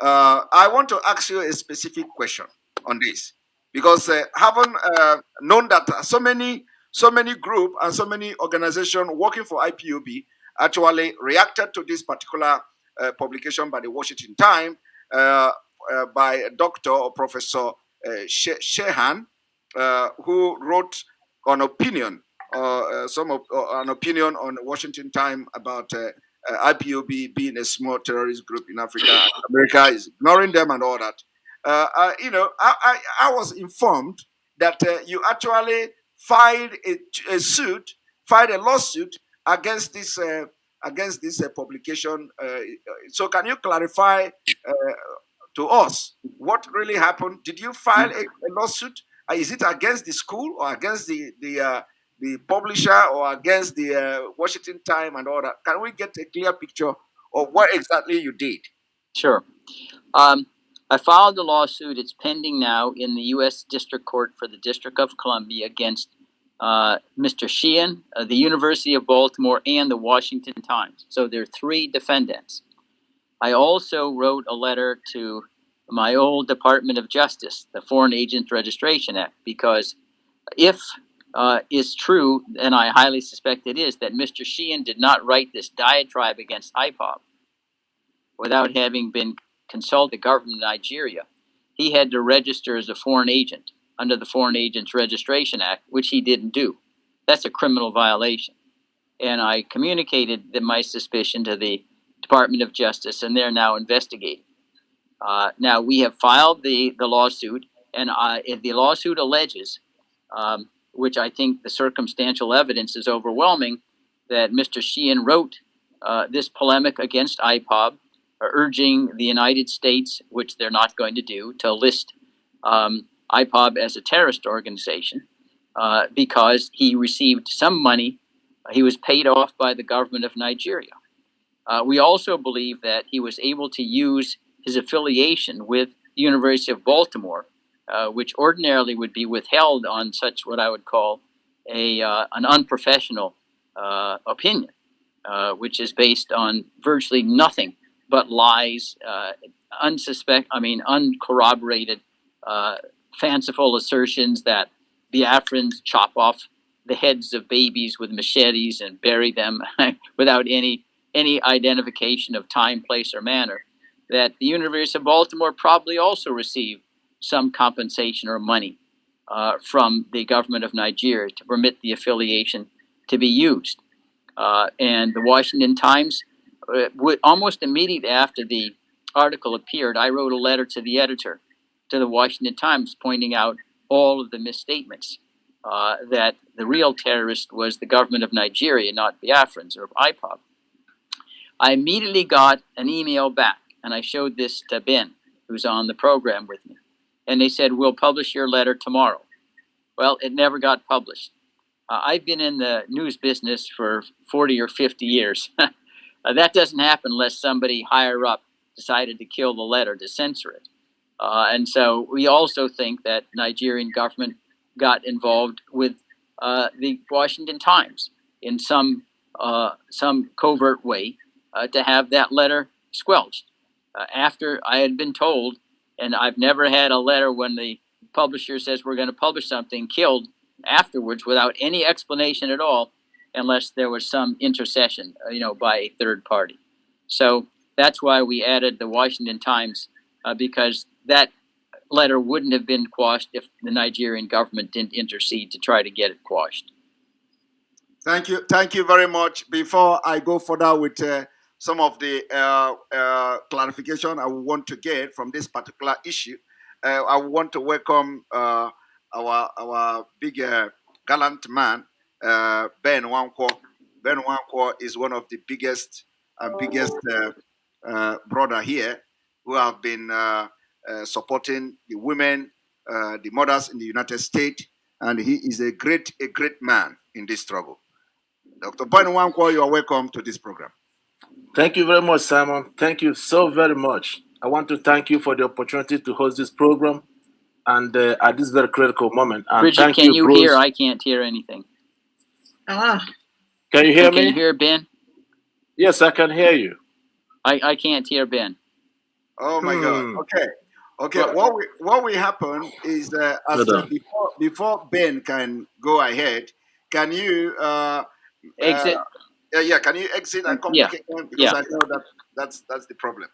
I want to ask you a specific question on this, because having known that so many group and so many organizations working for IPOB actually reacted to this particular publication by the Washington Times by Dr. or Professor Shehan, who wrote an opinion, an opinion on Washington Times about IPOB being a small terrorist group in Africa. America is ignoring them and all that. I was informed that you actually filed a lawsuit against this publication. So can you clarify to us what really happened? Did you file a lawsuit? Is it against the school or against the publisher or against the Washington Times and all that? Can we get a clear picture of what exactly you did? Sure. I filed the lawsuit. It's pending now in the U.S. District Court for the District of Columbia against Mr. Sheehan, the University of Baltimore, and the Washington Times. So there are three defendants. I also wrote a letter to my old Department of Justice, the Foreign Agent Registration Act, because if it's true, and I highly suspect it is, that Mr. Sheehan did not write this diatribe against Ipob without having been consulted the government of Nigeria. He had to register as a foreign agent under the Foreign Agents Registration Act, which he didn't do. That's a criminal violation. And I communicated my suspicion to the Department of Justice, and they're now investigating. Now, we have filed the lawsuit, and if the lawsuit alleges, which I think the circumstantial evidence is overwhelming, that Mr. Sheehan wrote this polemic against IPOB, urging the United States, which they're not going to do, to list IPOB as a terrorist organization because he received some money. He was paid off by the government of Nigeria. We also believe that he was able to use his affiliation with the University of Baltimore, which ordinarily would be withheld on such what I would call an unprofessional opinion, which is based on virtually nothing but lies, uncorroborated, fanciful assertions that Biafrans chop off the heads of babies with machetes and bury them without any identification of time, place, or manner. That the University of Baltimore probably also received some compensation or money from the government of Nigeria to permit the affiliation to be used. And the Washington Times, almost immediately after the article appeared, I wrote a letter to the editor, to the Washington Times, pointing out all of the misstatements, that the real terrorist was the government of Nigeria, not Biafrans or IPOB. I immediately got an email back, and I showed this to Ben, who's on the program with me. And they said, we'll publish your letter tomorrow. Well, it never got published. I've been in the news business for 40 or 50 years. That doesn't happen unless somebody higher up decided to kill the letter, to censor it. And so we also think that Nigerian government got involved with the Washington Times in some covert way to have that letter squelched. After I had been told, and I've never had a letter when the publisher says we're going to publish something killed afterwards without any explanation at all, unless there was some intercession, by a third party. So that's why we added the Washington Times, because that letter wouldn't have been quashed if the Nigerian government didn't intercede to try to get it quashed. Thank you very much. Before I go further with some of the clarification I want to get from this particular issue, I want to welcome our big gallant man, Ben Nwankwo. Ben Nwankwo is one of the biggest brother here who have been supporting the women, the mothers in the United States, and he is a great man in this struggle. Dr. Ben Nwankwo, you are welcome to this program. Thank you very much, Simon. Thank you so very much. I want to thank you for the opportunity to host this program and at this very critical moment. And Bridget, thank can you, you Bruce. hear? I can't hear anything. Ah, Can you hear me? Can you hear Ben? Yes, I can hear you. I can't hear Ben. Oh my God. Okay. Well, What will happen is before Ben can go ahead, can you Exit. can you exit and come Yeah. back again, because I know that's the problem.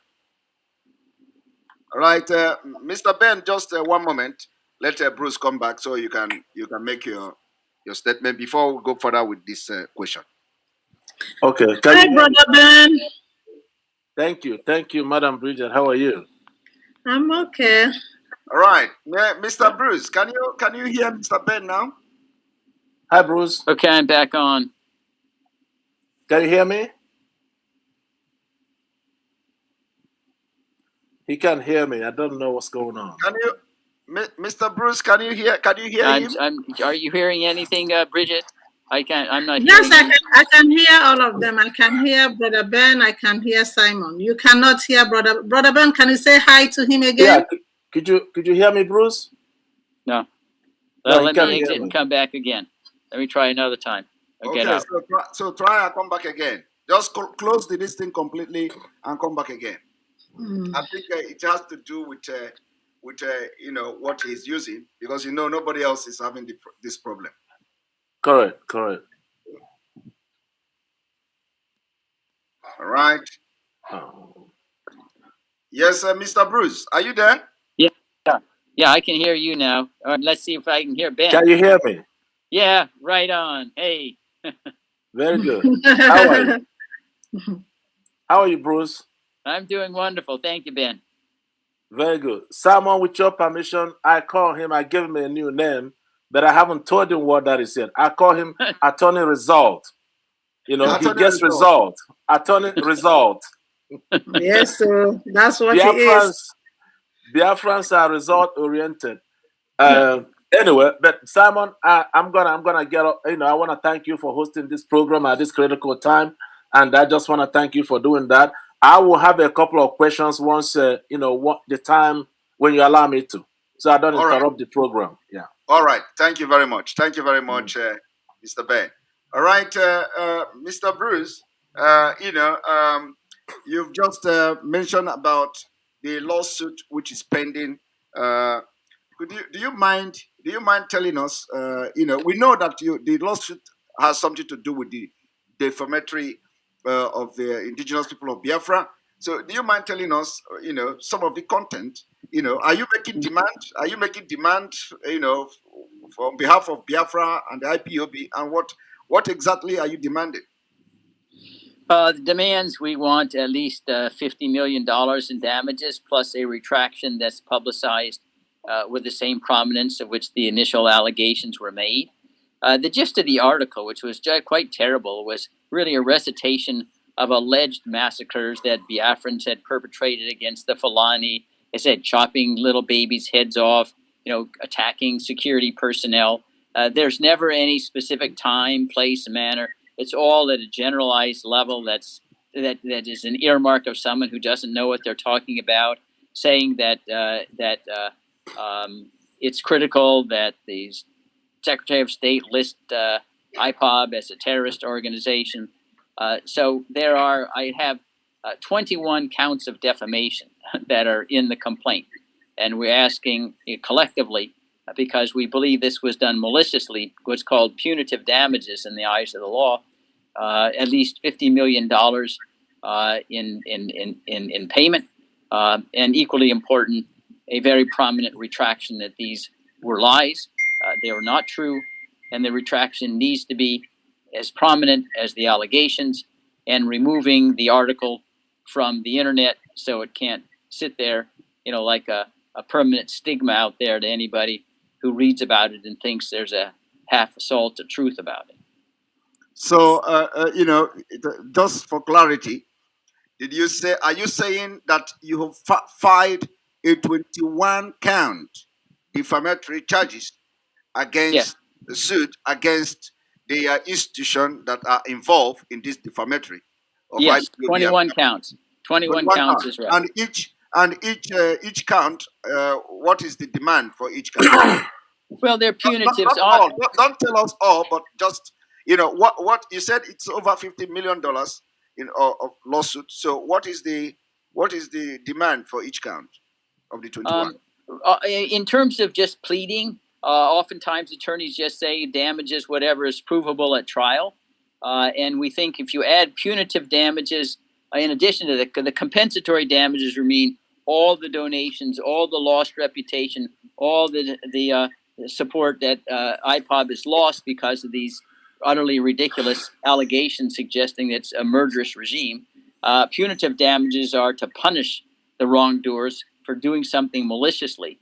All right, Mr. Ben, just 1 moment. Let Bruce come back so you can make your statement before we go further with this question. Okay. hi, Brother Ben. Thank you, Madam Bridget. How are you? I'm okay. All right, Mr. Bruce, can you hear Mr. Ben now? Hi, Bruce. Okay, I'm back on. Can you hear me? He can't hear me. I don't know what's going on. Can you, Mr. Bruce? Can you hear him? Are you hearing anything, Bridget? I can't. I'm not Yes, hearing. I can hear all of them. I can hear Brother Ben. I can hear Simon. You cannot hear Brother Ben. Can you say hi to him again? Yeah. Could you hear me, Bruce? No. No, Let me exit and come back again. Let me try another time. Okay, so try and come back again. Just close the listing completely and come back again. I think it has to do with what he's using, because nobody else is having this problem. Correct. All right. Oh. Yes, Mr. Bruce, are you there? Yeah, I can hear you now. All right, let's see if I can hear Ben. Can you hear me? Yeah, right on. Hey. Very good. How are you? How are you, Bruce? I'm doing wonderful. Thank you, Ben. Very good. Simon, with your permission, I call him, I give him a new name, but I haven't told him what that is yet. I call him Attorney Result. He gets result. Attorney Result. Yes, so that's what he is. Biafrans are result oriented. Anyway, but Simon, I'm gonna get up. I want to thank you for hosting this program at this critical time, and I just want to thank you for doing that. I will have a couple of questions once what the time when you allow me to, so I don't interrupt the program. Yeah. All right. Thank you very much. Mr. Ben. All right, Mr. Bruce. You've just mentioned about the lawsuit which is pending. Do you mind telling us? We know that the lawsuit has something to do with the defamatory of the indigenous people of Biafra. So, do you mind telling us, some of the content? Are you making demand? On behalf of Biafra and the IPOB, and what exactly are you demanding? The demands, we want at least $50 million in damages, plus a retraction that's publicized with the same prominence of which the initial allegations were made. The gist of the article, which was quite terrible, was really a recitation of alleged massacres that Biafrans had perpetrated against the Fulani. They said chopping little babies' heads off, attacking security personnel. There's never any specific time, place, manner. It's all at a generalized level that is an earmark of someone who doesn't know what they're talking about, saying that it's critical that the Secretary of State list Ipob as a terrorist organization. So I have 21 counts of defamation that are in the complaint. And we're asking collectively, because we believe this was done maliciously, what's called punitive damages in the eyes of the law, at least $50 million in payment, and equally important, a very prominent retraction that these were lies. They were not true, and the retraction needs to be as prominent as the allegations, and removing the article from the internet so it can't sit there, like a permanent stigma out there to anybody who reads about it and thinks there's a half a salt of truth about it. So, just for clarity, are you saying that you have filed a 21 count defamatory charges against the suit against the institution that are involved in this defamatory? of Yes, IPOB. 21 counts. 21 counts is right. And each count, what is the demand for each count? Well, they're punitives. Not all. Don't tell us all, but just what you said. It's over $50 million of lawsuit. So what is the demand for each count of the 21? In terms of just pleading, oftentimes attorneys just say damages, whatever is provable at trial. And we think if you add punitive damages, in addition to the compensatory damages, mean all the donations, all the lost reputation, all the support that Ipob has lost because of these utterly ridiculous allegations suggesting it's a murderous regime. Punitive damages are to punish the wrongdoers for doing something maliciously.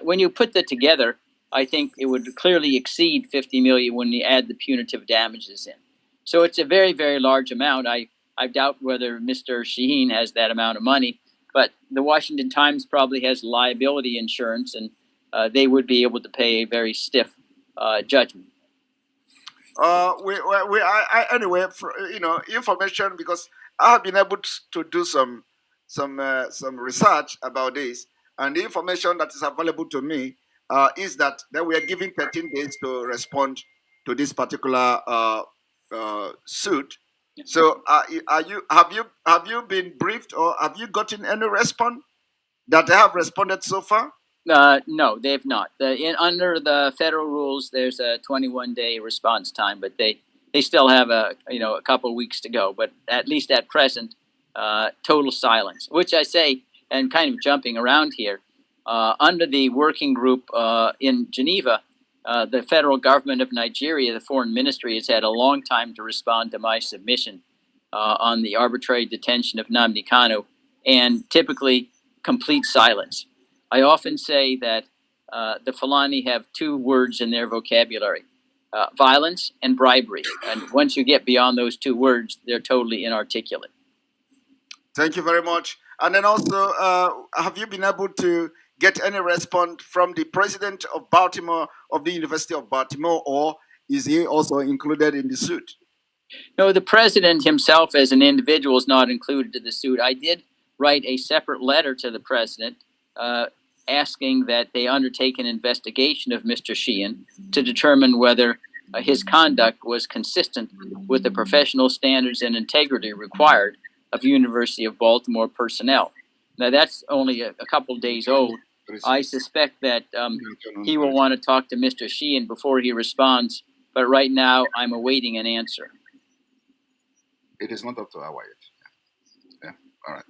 When you put that together, I think it would clearly exceed 50 million when you add the punitive damages in. So it's a very, very large amount. I doubt whether Mr. Shaheen has that amount of money, but the Washington Times probably has liability insurance, and they would be able to pay a very stiff judgment. Anyway, information, because I have been able to do some research about this, and the information that is available to me is that we are giving 13 days to respond to this particular suit. So, have you been briefed, or have you gotten any response that they have responded so far? No, they have not. Under the federal rules, there's a 21-day response time, but they still have a couple of weeks to go. But at least at present, total silence. Which I say, and kind of jumping around here, under the working group in Geneva, the federal government of Nigeria, the foreign ministry, has had a long time to respond to my submission on the arbitrary detention of Nnamdi Kanu, and typically complete silence. I often say that the Fulani have two words in their vocabulary, violence and bribery. And once you get beyond those two words, they're totally inarticulate. Thank you very much. And then also, have you been able to get any response from the president of Baltimore, of the University of Baltimore, or is he also included in the suit? No, the president himself as an individual is not included in the suit. I did write a separate letter to the president asking that they undertake an investigation of Mr. Sheehan to determine whether his conduct was consistent with the professional standards and integrity required of University of Baltimore personnel. Now, that's only a couple days old. I suspect that he will want to talk to Mr. Sheehan before he responds, but right now I'm awaiting an answer. It is not up to our yet. Yeah, all right.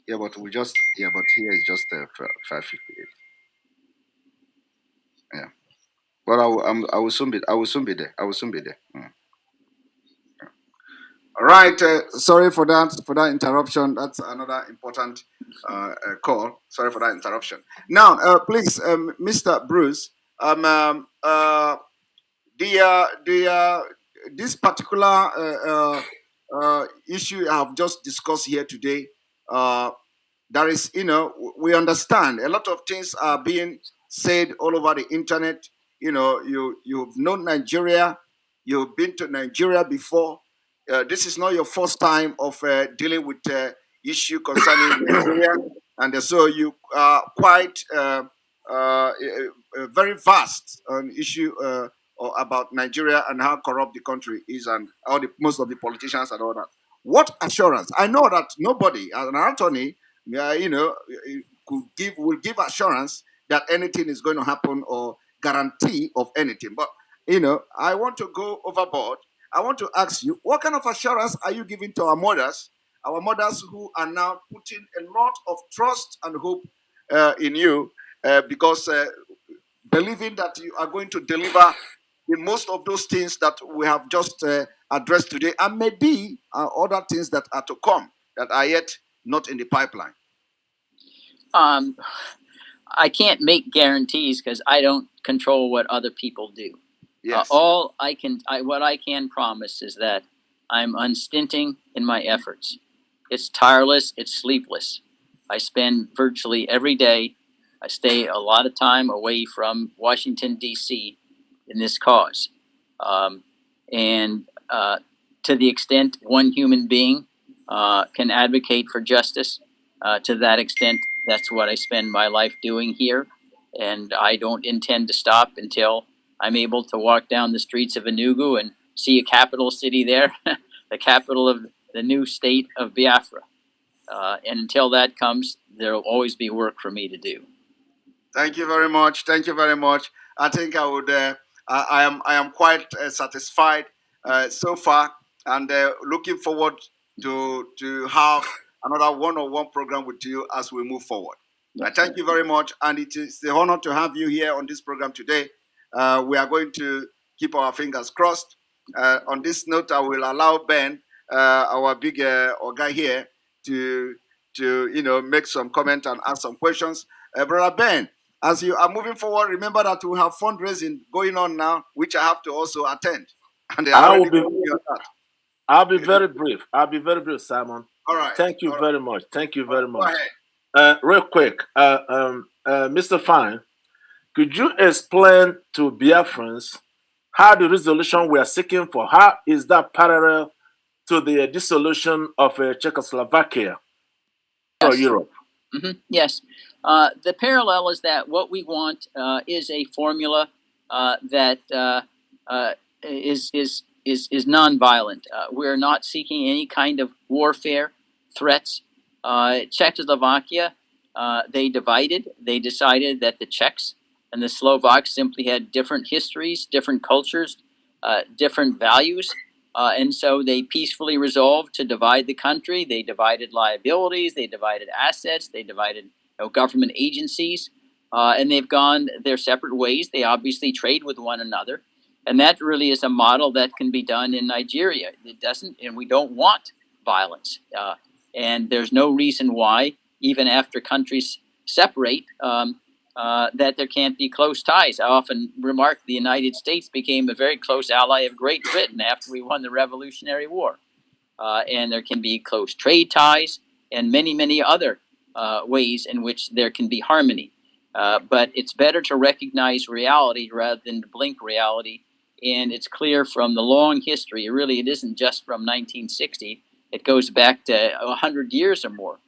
Yeah, but here is just 5:58. Yeah, but I will soon be there. I will soon be there. Mm. Yeah. All right. Sorry for that interruption. That's another important call. Sorry for that interruption. Now, please, Mr. Bruce, this particular issue I have just discussed here today. There is, we understand a lot of things are being said all over the internet. You've known Nigeria, you've been to Nigeria before. This is not your first time of dealing with issue concerning Nigeria, and so you are quite very vast on issue about Nigeria and how corrupt the country is, and most of the politicians and all that. What assurance? I know that nobody, as an attorney, will give assurance that anything is going to happen or guarantee of anything. But I want to go overboard. I want to ask you, what kind of assurance are you giving to our mothers who are now putting a lot of trust and hope in you, because believing that you are going to deliver in most of those things that we have just addressed today, and maybe other things that are to come that are yet not in the pipeline? I can't make guarantees because I don't control what other people do. Yes. What I can promise is that I'm unstinting in my efforts. It's tireless. It's sleepless. I spend virtually every day. I stay a lot of time away from Washington, D.C. in this cause. And to the extent one human being can advocate for justice, to that extent, that's what I spend my life doing here. And I don't intend to stop until I'm able to walk down the streets of Enugu and see a capital city there, the capital of the new state of Biafra. And until that comes, there will always be work for me to do. Thank you very much. Thank you very much. I think I would. I am quite satisfied so far, and looking forward to have another one-on-one program with you as we move forward. I thank you very much, and it is the honor to have you here on this program today. We are going to keep our fingers crossed. On this note, I will allow Ben, our big guy here, to make some comment and ask some questions. Brother Ben, as you are moving forward, remember that we have fundraising going on now, which I have to also attend. And I'll be very brief. I'll be very brief, Simon. All right. Thank you very much. Thank you very much. Go ahead. Real quick, Mr. Fein, could you explain to Biafrans how the resolution we are seeking for, how is that parallel to the dissolution of Czechoslovakia or Europe? Mm-hmm. Yes. The parallel is that what we want is a formula that is nonviolent. We're not seeking any kind of warfare, threats. Czechoslovakia, they divided. They decided that the Czechs and the Slovaks simply had different histories, different cultures, different values. And so they peacefully resolved to divide the country. They divided liabilities, they divided assets, they divided government agencies, and they've gone their separate ways. They obviously trade with one another. And that really is a model that can be done in Nigeria. It doesn't, and we don't want violence. And there's no reason why, even after countries separate, that there can't be close ties. I often remark the United States became a very close ally of Great Britain after we won the Revolutionary War. And there can be close trade ties and many, many other ways in which there can be harmony. But it's better to recognize reality rather than to blink reality. And it's clear from the long history, it isn't just from 1960, it goes back to 100 years or more,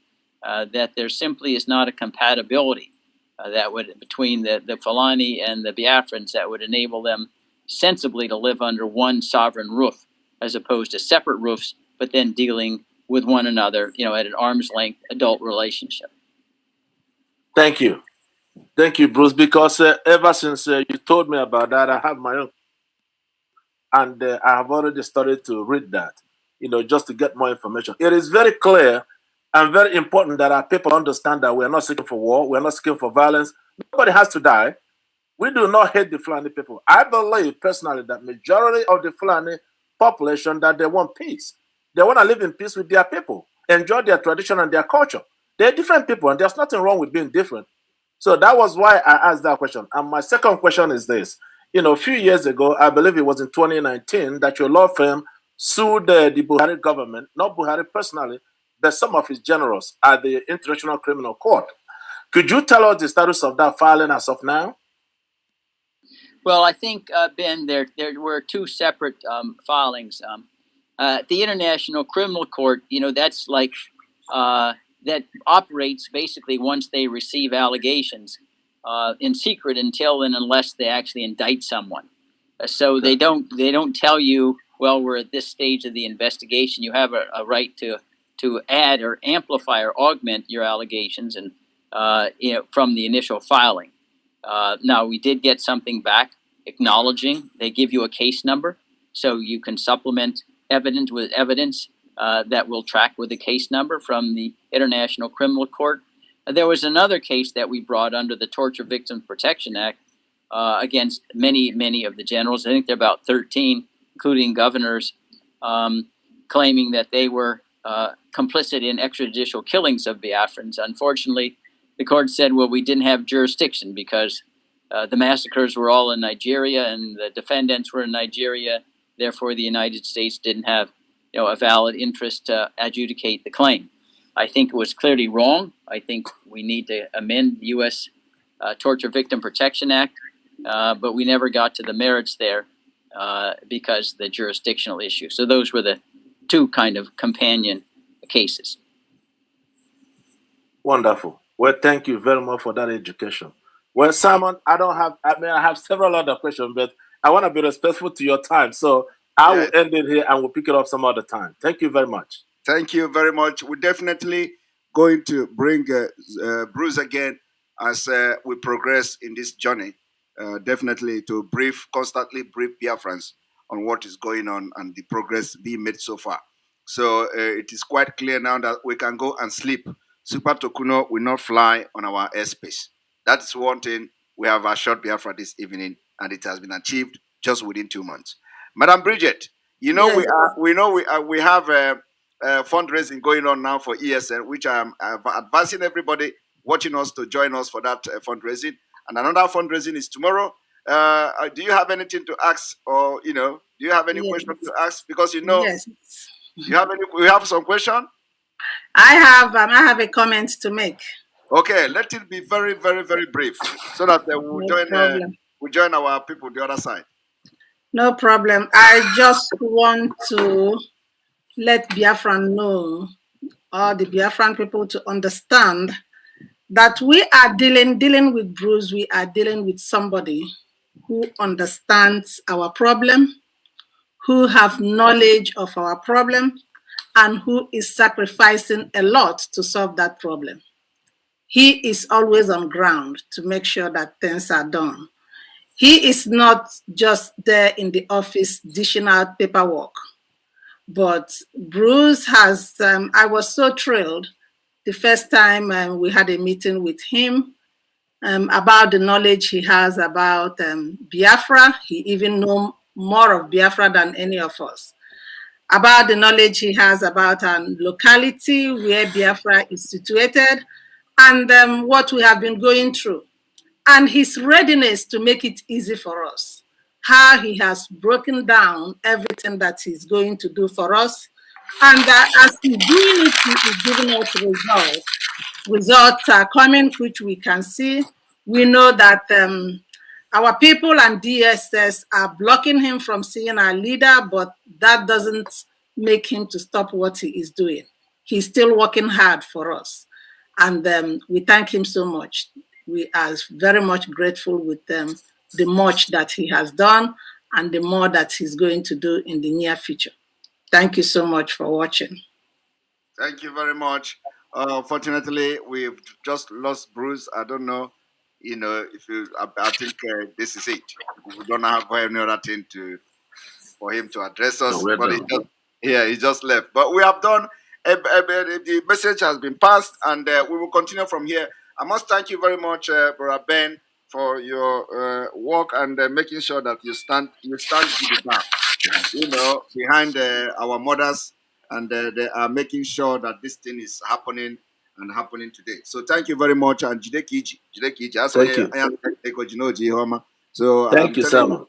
that there simply is not a compatibility that would between the Fulani and the Biafrans that would enable them sensibly to live under one sovereign roof, as opposed to separate roofs, but then dealing with one another, at an arm's length adult relationship. Thank you. Thank you, Bruce, because ever since you told me about that, I have my own. And I have already started to read that, just to get more information. It is very clear and very important that our people understand that we are not seeking for war, we are not seeking for violence. Nobody has to die. We do not hate the Fulani people. I believe personally that majority of the Fulani population, that they want peace. They want to live in peace with their people, enjoy their tradition and their culture. They're different people, and there's nothing wrong with being different. So that was why I asked that question. And my second question is this. A few years ago, I believe it was in 2019, that your law firm sued the Buhari government, not Buhari personally, but some of his generals at the International Criminal Court. Could you tell us the status of that filing as of now? Well, I think, Ben, there were two separate filings. The International Criminal Court, that's like, that operates basically once they receive allegations in secret until and unless they actually indict someone. So they don't tell you, well, we're at this stage of the investigation. You have a right to add or amplify or augment your allegations and from the initial filing. Now, we did get something back acknowledging. They give you a case number, so you can supplement evidence with evidence that will track with a case number from the International Criminal Court. There was another case that we brought under the Torture Victims Protection Act against many of the generals. I think there are about 13, including governors, claiming that they were complicit in extrajudicial killings of Biafrans. Unfortunately, the court said, well, we didn't have jurisdiction because the massacres were all in Nigeria and the defendants were in Nigeria. Therefore, the United States didn't have a valid interest to adjudicate the claim. I think it was clearly wrong. I think we need to amend the U.S. Torture Victim Protection Act, but we never got to the merits there. because the jurisdictional issue. So those were the two kind of companion cases. Wonderful. Well, thank you very much for that education. Well, Simon, I have several other questions, but I want to be respectful to your time. So I will end it here and we'll pick it up some other time. Thank you very much. Thank you very much. We're definitely going to bring Bruce again as we progress in this journey. Definitely to constantly brief Biafrans on what is going on and the progress being made so far. So it is quite clear now that we can go and sleep. Super Tucano will not fly on our airspace. That's one thing we have assured Biafra this evening, and it has been achieved just within 2 months. Madam Bridget, you know, yes, we have fundraising going on now for ESN, which I'm advising everybody watching us to join us for that fundraising. And another fundraising is tomorrow. Do you have anything to ask, or do you have any questions to ask? Because you have some question. I have a comment to make. Okay, let it be very, very, very brief, so that we'll join our people the other side. No problem. I just want to let Biafran know, or the Biafran people to understand, that we are dealing with Bruce. We are dealing with somebody who understands our problem, who have knowledge of our problem, and who is sacrificing a lot to solve that problem. He is always on ground to make sure that things are done. He is not just there in the office dishing out paperwork. But Bruce has, I was so thrilled the first time we had a meeting with him about the knowledge he has about Biafra. He even knows more of Biafra than any of us. About the knowledge he has about our locality, where Biafra is situated, and what we have been going through. And his readiness to make it easy for us. How he has broken down everything that he's going to do for us. And as he's doing it, he is giving us results. Results are coming, which we can see. We know that our people and DSS are blocking him from seeing our leader, but that doesn't make him to stop what he is doing. He's still working hard for us. And we thank him so much. We are very much grateful with the much that he has done and the more that he's going to do in the near future. Thank you so much for watching. Thank you very much. Unfortunately, we've just lost Bruce. I don't know, if I think this is it. We don't have any other thing for him to address us. No, but he just left. But we have done, the message has been passed, and we will continue from here. I must thank you very much, Brother Ben, for your work and making sure that you stand behind our mothers, and they are making sure that this thing is happening today. So thank you very much, and Thank you. So thank you, Simon.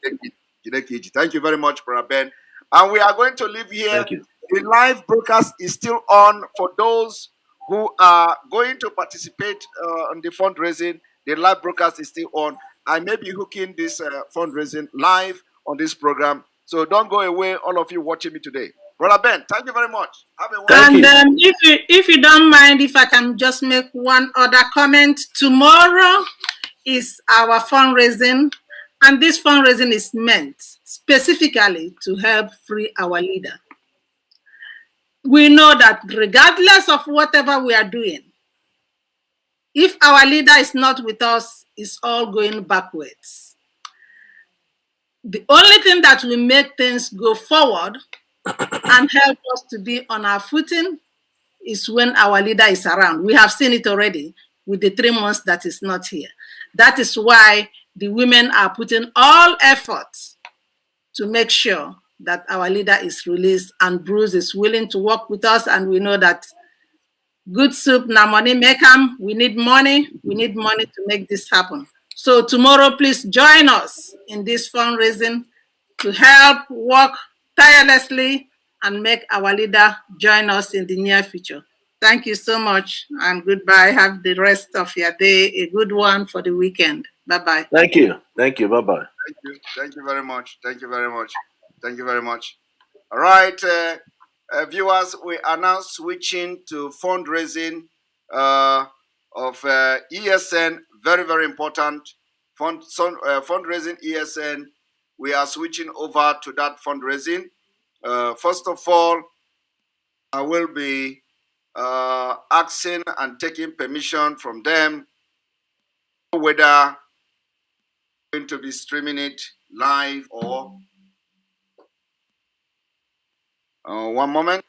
Thank you very much, Brother Ben. And we are going to leave here. Thank you. The live broadcast is still on for those who are going to participate on the fundraising. The live broadcast is still on. I may be hooking this fundraising live on this program. So don't go away, all of you watching me today. Brother Ben, thank you very much. Have a wonderful And if you don't mind, if I can just make one other comment. Tomorrow is our fundraising, and this fundraising is meant specifically to help free our leader. We know that regardless of whatever we are doing, if our leader is not with us, it's all going backwards. The only thing that will make things go forward and help us to be on our footing is when our leader is around. We have seen it already with the 3 months that is not here. That is why the women are putting all efforts to make sure that our leader is released, and Bruce is willing to work with us. And we know that good soup na money make am. We need money. We need money to make this happen. So tomorrow, please join us in this fundraising to help work tirelessly and make our leader join us in the near future. Thank you so much, and goodbye. Have the rest of your day a good one for the weekend. Bye-bye. Thank you. Thank you. Bye-bye. Thank you. Thank you very much. Thank you very much. Thank you very much. All right, viewers, we are now switching to fundraising of ESN. Very, very important. Fundraising ESN. We are switching over to that fundraising. First of all, I will be asking and taking permission from them whether going to be streaming it live or one moment.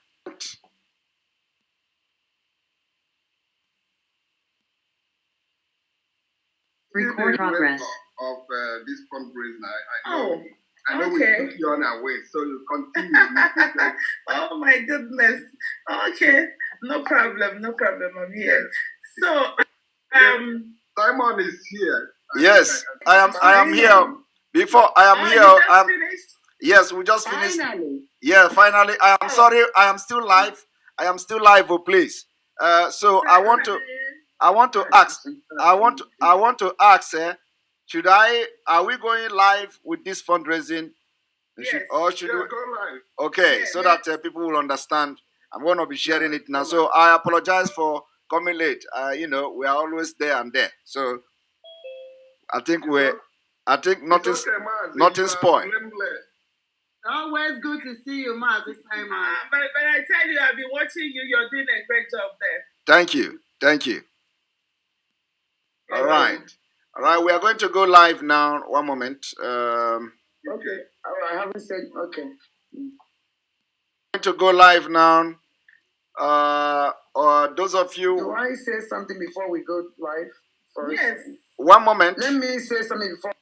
Record progress. Of this fundraising, I know. I know okay. We took you on our way, so you continue. Oh my goodness. Okay, no problem, no problem. I'm here. So, Simon is here. Yes, I am here. Before I am here, yes, we just finished. Finally. Yeah, finally. I am sorry. I am still live. I am still live. Oh, please. So I want to ask. I want to ask. Should I? Are we going live with this fundraising? Yes. Should we go live? Okay, yeah, so that people will understand. I'm going to be sharing it now. So I apologize for coming late. You know, we are always there and there. So I think nothing spoiled. Always good to see you, Mazi. But I tell you, I've been watching you. You're doing a great job there. Thank you. Thank you. All right. All right. We are going to go live now. One moment. Okay. All right. I haven't said okay. Going to go live now. Those of you. Do I say something before we go live? First? Yes. One moment. Let me say something before.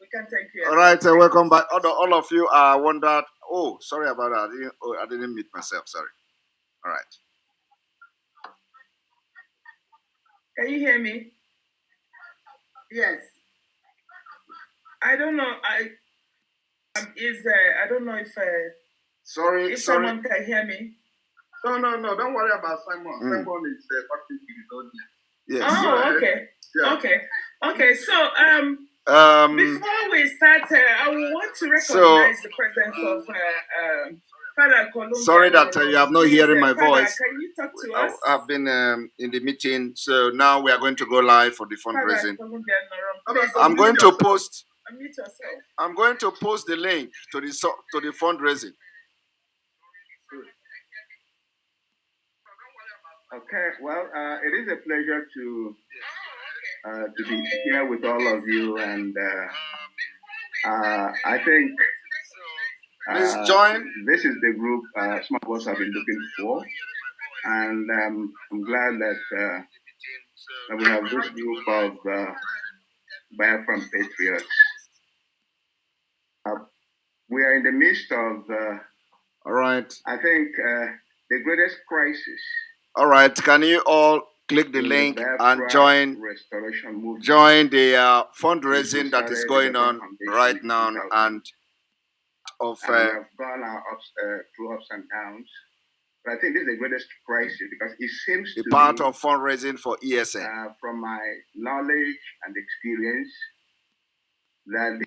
We can take you. All right, welcome back. All of you are wondered. Oh, sorry about that. I didn't mute myself. Sorry. All right. Can you hear me? Yes. I don't know. I don't know if sorry. Someone can hear me. No. Don't worry about Simon. Simon is talking to his audience. Yes. Oh, okay. Yeah. Okay. So before we start, I want to recognize the presence of Father Columbia. Sorry that you have not hearing my voice. Can you talk to us? I've been in the meeting, so now we are going to go live for the fundraising. I'm going to post. Unmute yourself. I'm going to post the link to the fundraising. Okay, well, it is a pleasure to be here with all of you, and I think please join. This is the group some of us have been looking for, and I'm glad that we have this group of Biafran patriots. We are in the midst of, all right, I think, the greatest crisis. All right, can you all click the link and join the fundraising that is going on right now, and we have gone through ups and downs. But I think this is the greatest crisis because it seems the to part be, of fundraising for ESN. From my knowledge and experience, that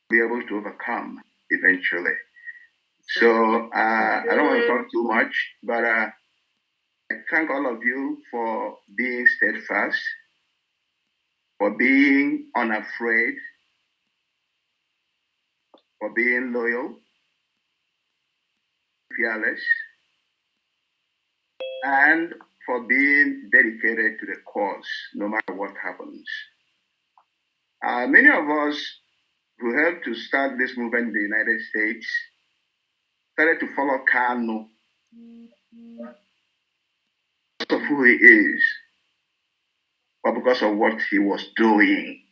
be able to overcome eventually. So I don't want to talk too much, but I thank all of you for being steadfast, for being unafraid, for being loyal, fearless, and for being dedicated to the cause, no matter what happens. Many of us who helped to start this movement in the United States started to follow Kanu because of who he is, but because of what he was doing.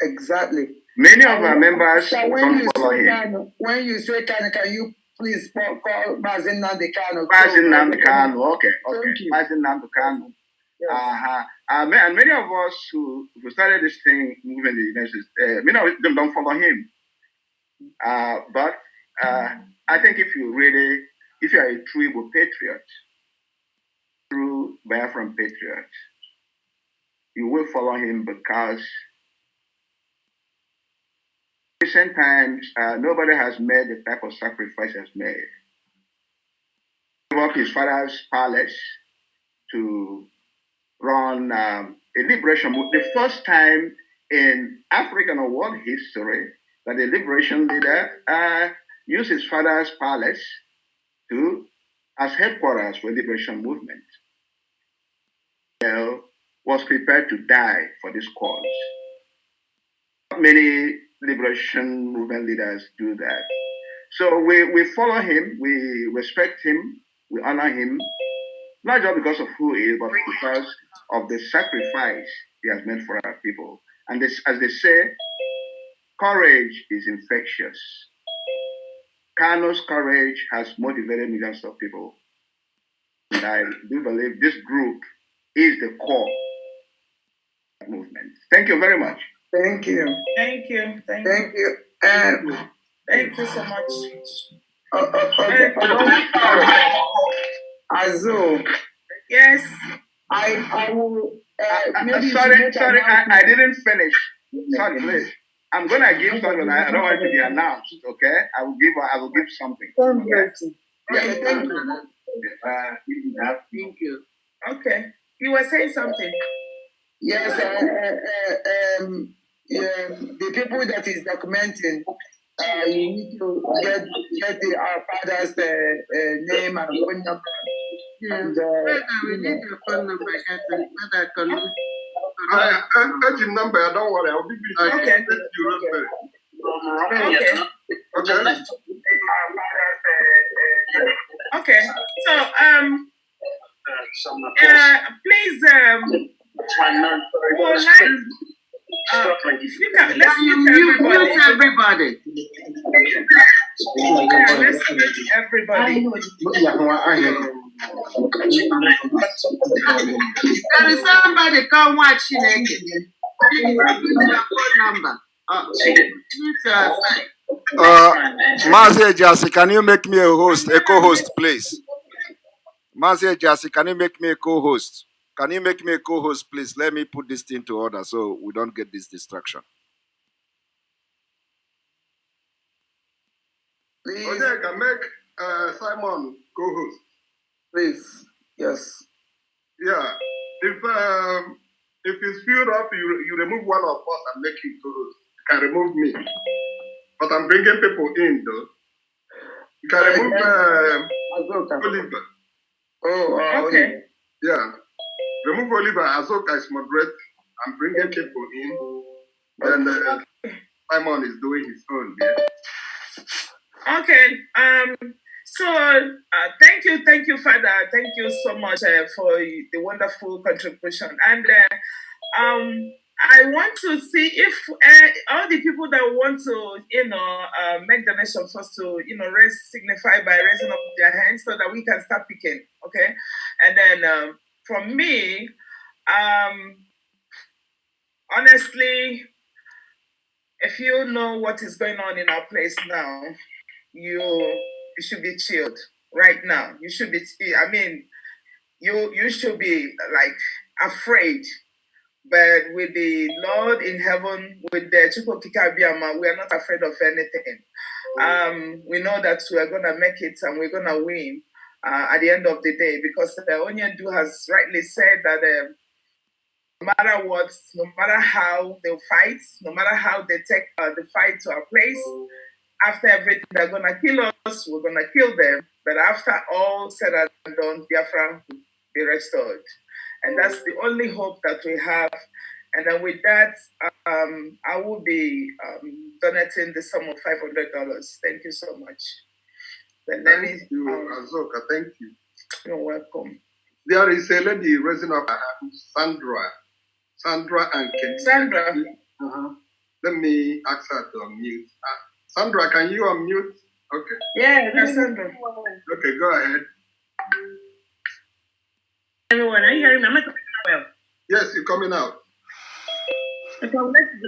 Exactly. Many of our members don't follow him. When you say Kanu, can you please call Mazi Nnamdi Kanu? Mazi Nnamdi Kanu, okay. Mazi Nnamdi Kanu. Yes. And many of us who started this thing, movement in the United States, many of them don't follow him. But I think if you are a true Igbo patriot, true Biafran patriot, you will follow him because in recent times, nobody has made the type of sacrifice has made. He gave up his father's palace to run a liberation movement. The first time in African or world history that a liberation leader used his father's palace as headquarters for a liberation movement. He was prepared to die for this cause. Not many liberation movement leaders do that. So we follow him, we respect him, we honor him, not just because of who he is, but because of the sacrifice he has made for our people. And this, as they say, courage is infectious. Kanu's courage has motivated millions of people. And I do believe this group is the core of the movement. Thank you very much. Thank you. Thank you. Thank you. Thank you so much. Azu. Yes. I will. Sorry, I didn't finish. Sorry, please. I'm gonna give something. I don't want it to be announced. Okay, I will give something. Okay. Yeah. Thank you. Okay. You were saying something. Yes. The people that is documenting. You need to get our father's name and phone number. Yeah. And, we need your phone number. Urgent number, don't worry, I'll give you. Okay. Okay. So please let's mute everybody. Let's mute everybody. There is somebody come watch number. Mazi Jasi, can you make me a co-host, please? Mazi Jasi, can you make me a co-host? Can you make me a co-host, please? Let me put this thing to order so we don't get this distraction. Please. Okay, can make Simon co-host. Please. Yes. Yeah. If it's filled up, you remove one of us and make him co-host. You can remove me. But I'm bringing people in, though. You can remove Oliver. Oh, okay. Yeah. Remove Oliver. Azoka is moderate. I'm bringing people in. And Simon is doing his own. Yeah. Okay. So thank you, Father. Thank you so much for the wonderful contribution. And I want to see if all the people that want to, make donation first to, signify by raising up their hands so that we can start picking. Okay. And then for me, honestly, if you know what is going on in our place now, you should be chilled right now. You should be, you should be like afraid. But with the Lord in heaven, with the Chukwukikabiyama, we are not afraid of anything. We know that we are going to make it and we're going to win at the end of the day, because Onyendu has rightly said that no matter what, no matter how they fight, no matter how they take the fight to our place, after everything, they're going to kill us, we're going to kill them. But after all said and done, Biafra will be restored. And that's the only hope that we have. And then with that, I will be donating the sum of $500. Thank you so much. Thank you, Azoka. Thank you. You're welcome. There is a lady raising up her hand, Sandra and Ken. Sandra. Let me ask her to unmute. Sandra, can you unmute? Okay. Yeah, Sandra. Okay, go ahead. Everyone, are you hearing me? Am I coming out well? Yes, you're coming out. Okay, I would like to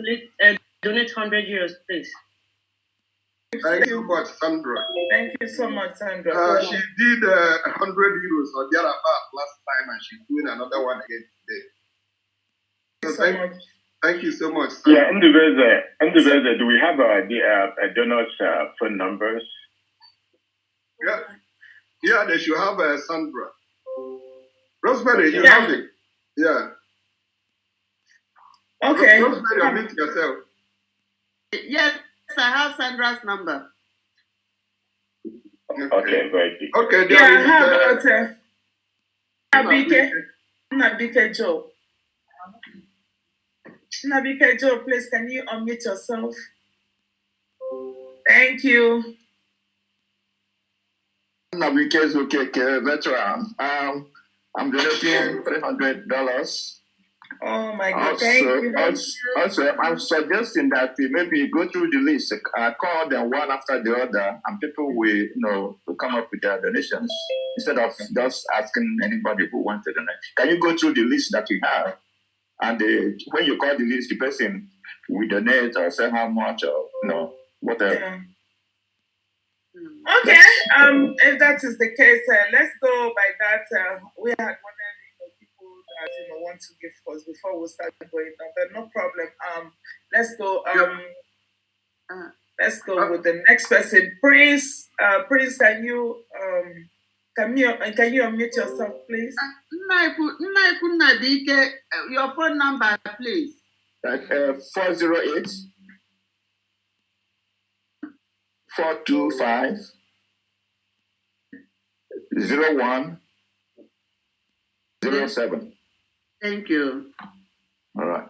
donate 100 euros, please. Thank you so much, Sandra. Thank you so much, Sandra. She did 100 euros or thereabout last time, and she's doing another one again today. Thank you so much. Sandra. Yeah, Ndubeze, do we have a donor's phone numbers? Yeah, they should have Sandra. Rosemary, you have it. Yeah. Okay. Rosemary, unmute yourself. Yes, I have Sandra's number. Okay, very good. Okay, yeah, I have Nnamdi Joe. Nnamdi Joe, please, can you unmute yourself? Thank you. Nnamdi is okay, veteran. I'm donating $300. Oh my God! Thank you. Also, I'm suggesting that we maybe go through the list, call them one after the other, and people will, to come up with their donations instead of just asking anybody who wants to donate. Can you go through the list that you have, and when you call the list, the person will donate or say how much or whatever. Yeah. Okay. If that is the case, let's go by that. We had one people that want to give us before we start going down, but no problem. Let's go. Let's go with the next person. Prince, can you unmute yourself, please? Your phone number, please. 408 425 0107. Thank you. All right.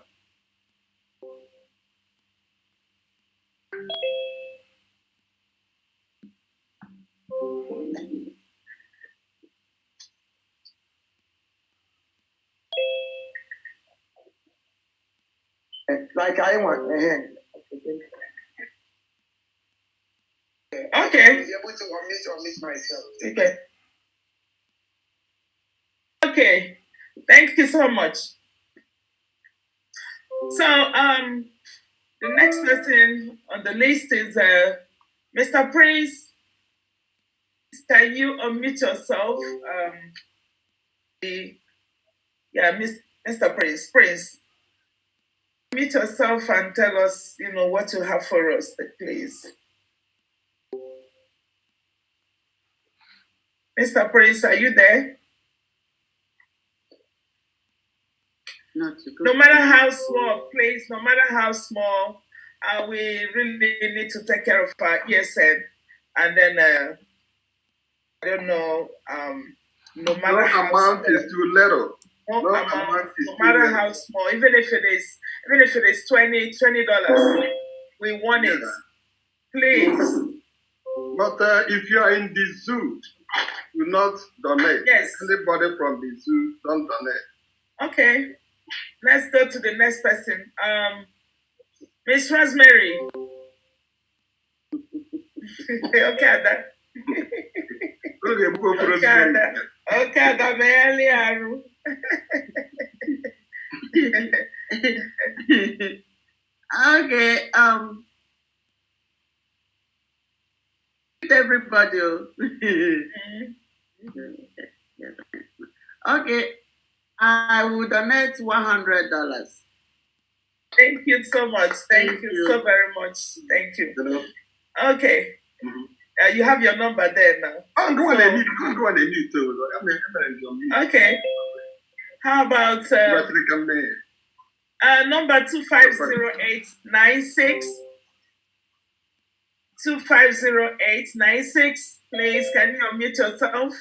Like I want. Okay. I was able to omit myself. Okay. Okay. Thank you so much. So, the next person on the list is Mr. Prince. Can you unmute yourself? Mr. Prince. Prince, unmute yourself and tell us, what you have for us, please. Mr. Prince, are you there? No matter how small, please, no matter how small, we really need to take care of our ESN. And then, I don't know, no matter how amount is too little. No matter how small, even if it is $20, we want it. Please. But if you are in the zoo, do not donate. Yes. Anybody from the zoo, don't donate. Okay. Let's go to the next person. Miss Rosemary. Okay, Ada. Okay, Ada. Okay, everybody. Okay, I will donate $100. Thank you so much. Thank you so very much. Thank you. Okay. You have your number there now. Okay. How about number 250896? 250896. Please, can you unmute yourself?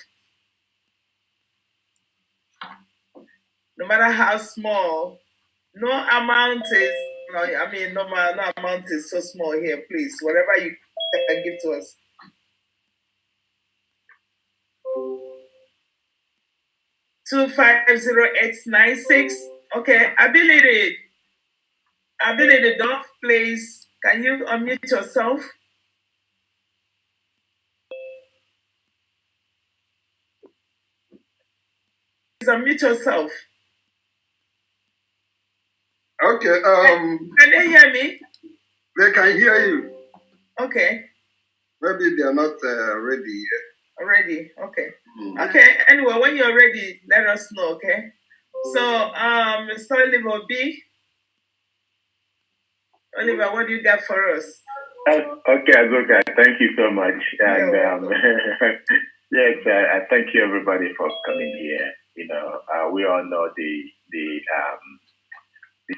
No matter how small, no amount is. No amount is so small here. Please, whatever you can give to us. $250896. Okay, ability, Dove, please. Can you unmute yourself? Please unmute yourself. Okay. Can they hear me? They can hear you. Okay. Maybe they are not ready yet. Ready. Okay. Okay. Anyway, when you're ready, let us know. Okay. So, Mr. Oliver B. Oliver, what do you got for us? Okay, Azuka, thank you so much. And yes, I thank you everybody for coming here. We all know the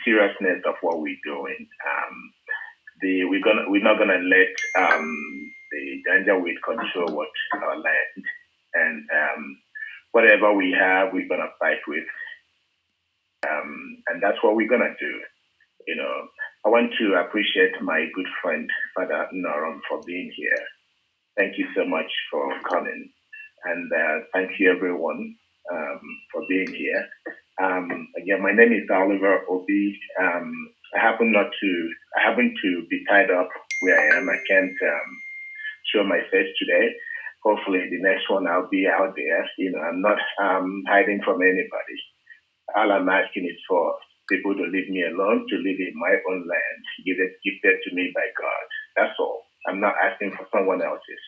seriousness of what we're doing. We're not gonna let the danger weed control what our land, and whatever we have, we're gonna fight with, and that's what we're gonna do. I want to appreciate my good friend Father Norum for being here. Thank you so much for coming, and thank you everyone for being here. Again, my name is Oliver Obi. I happen to be tied up where I am. I can't show my face today. Hopefully, the next one I'll be out there. I'm not hiding from anybody. All I'm asking is for people to leave me alone, to live in my own land, gifted to me by God. That's all. I'm not asking for someone else's.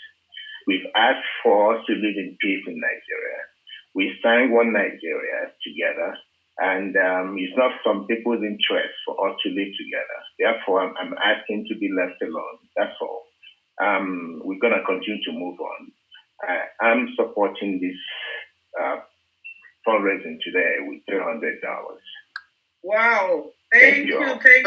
We've asked for us to live in peace in Nigeria. We signed one Nigeria together, and it's not some people's interest for us to live together. Therefore, I'm asking to be left alone. That's all. We're going to continue to move on. I'm supporting this fundraising today with $300. Wow. Thank you so much. Thank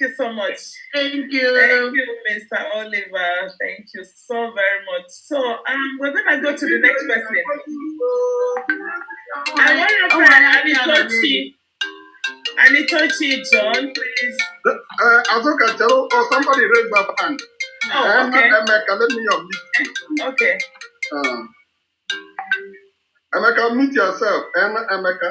you so much. Thank you. Thank you, Mr. Oliver. Thank you so very much. So we're gonna go to the next person. I want your friend Abikochi. Anitochi John, please. Azoka Charo, or somebody raise their hand. Oh, okay. Emeka, let me unmute. Okay. Emeka, mute yourself. Emeka.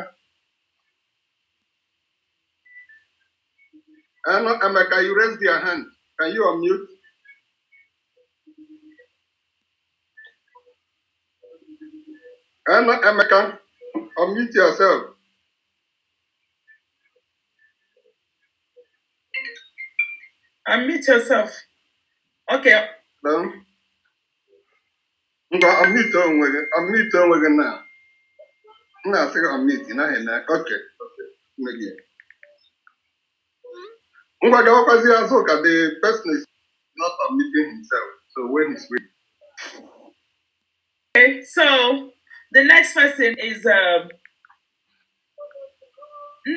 Emeka, you raised your hand. Can you unmute? Emeka, unmute yourself. Unmute yourself. Okay. No. Unmute now. No, I think unmute. Okay. The person is not unmuting himself. So when he's ready. Okay, so the next person is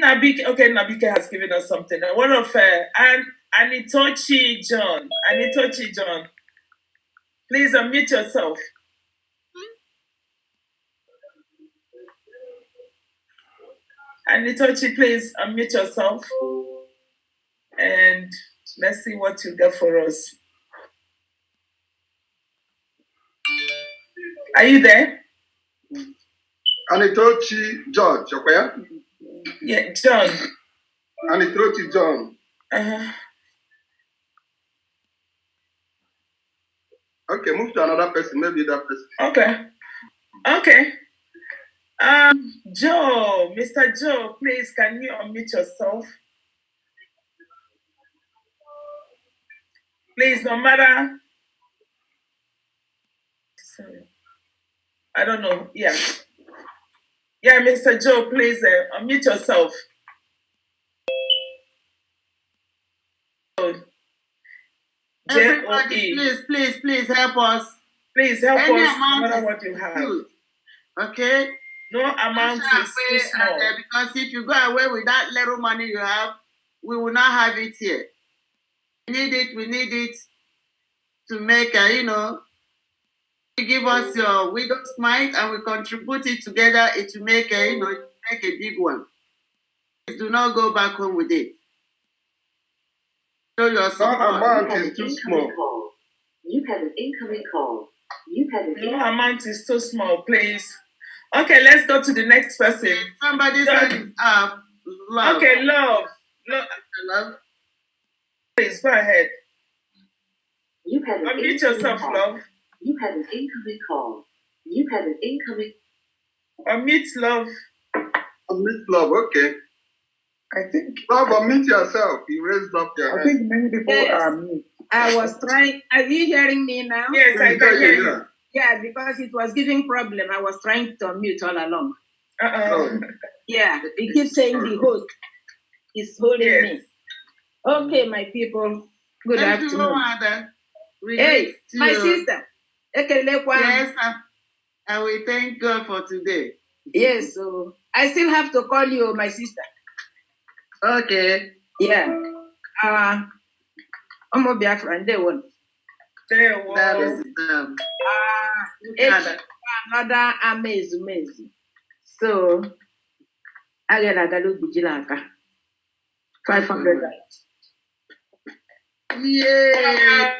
Nabike. Okay, Nabike has given us something. One of Anitochi John. Anitochi John. Please unmute yourself. Anitochi, please unmute yourself. And let's see what you get for us. Are you there? Anitochi George, okay? Yeah, John. Anitochi John. Okay, move to another person, maybe that person. Okay. Okay. Joe, Mr. Joe, please, can you unmute yourself? Please, no matter. Sorry. I don't know. Yeah. Yeah, Mr. Joe, please unmute yourself. Everybody, please help us. Please help Any us, no amount matter what you have. Good. Okay? No amount is too small. Because if you go away with that little money you have, we will not have it here. We need it to make you give us your widow's mite and we contribute it together, it will make make a big one. Please do not go back home with it. Show your support. No amount is too small. You have an incoming call. No amount is too small, please. Okay, let's go to the next person. Somebody said love. Okay, love. Please go ahead. You have an unmute yourself, call. love. You have an incoming call. You have an incoming. Unmute, love. Unmute, love. Okay. I think. Love, unmute yourself. You raised up your hand. I think many people are mute. I was trying. Are you hearing me now? Yes, I can hear you. Yeah, because it was giving problem. I was trying to unmute all along. Yeah, it keeps saying the host is holding me. Okay, my people. Good afternoon. Hey, my sister. Yes, and we thank God for today. Yes, so I still have to call you my sister. Okay. Yeah. I'm a Biafran, they won. That is another amazing. So I get a galo bijilaka. 500. Yay!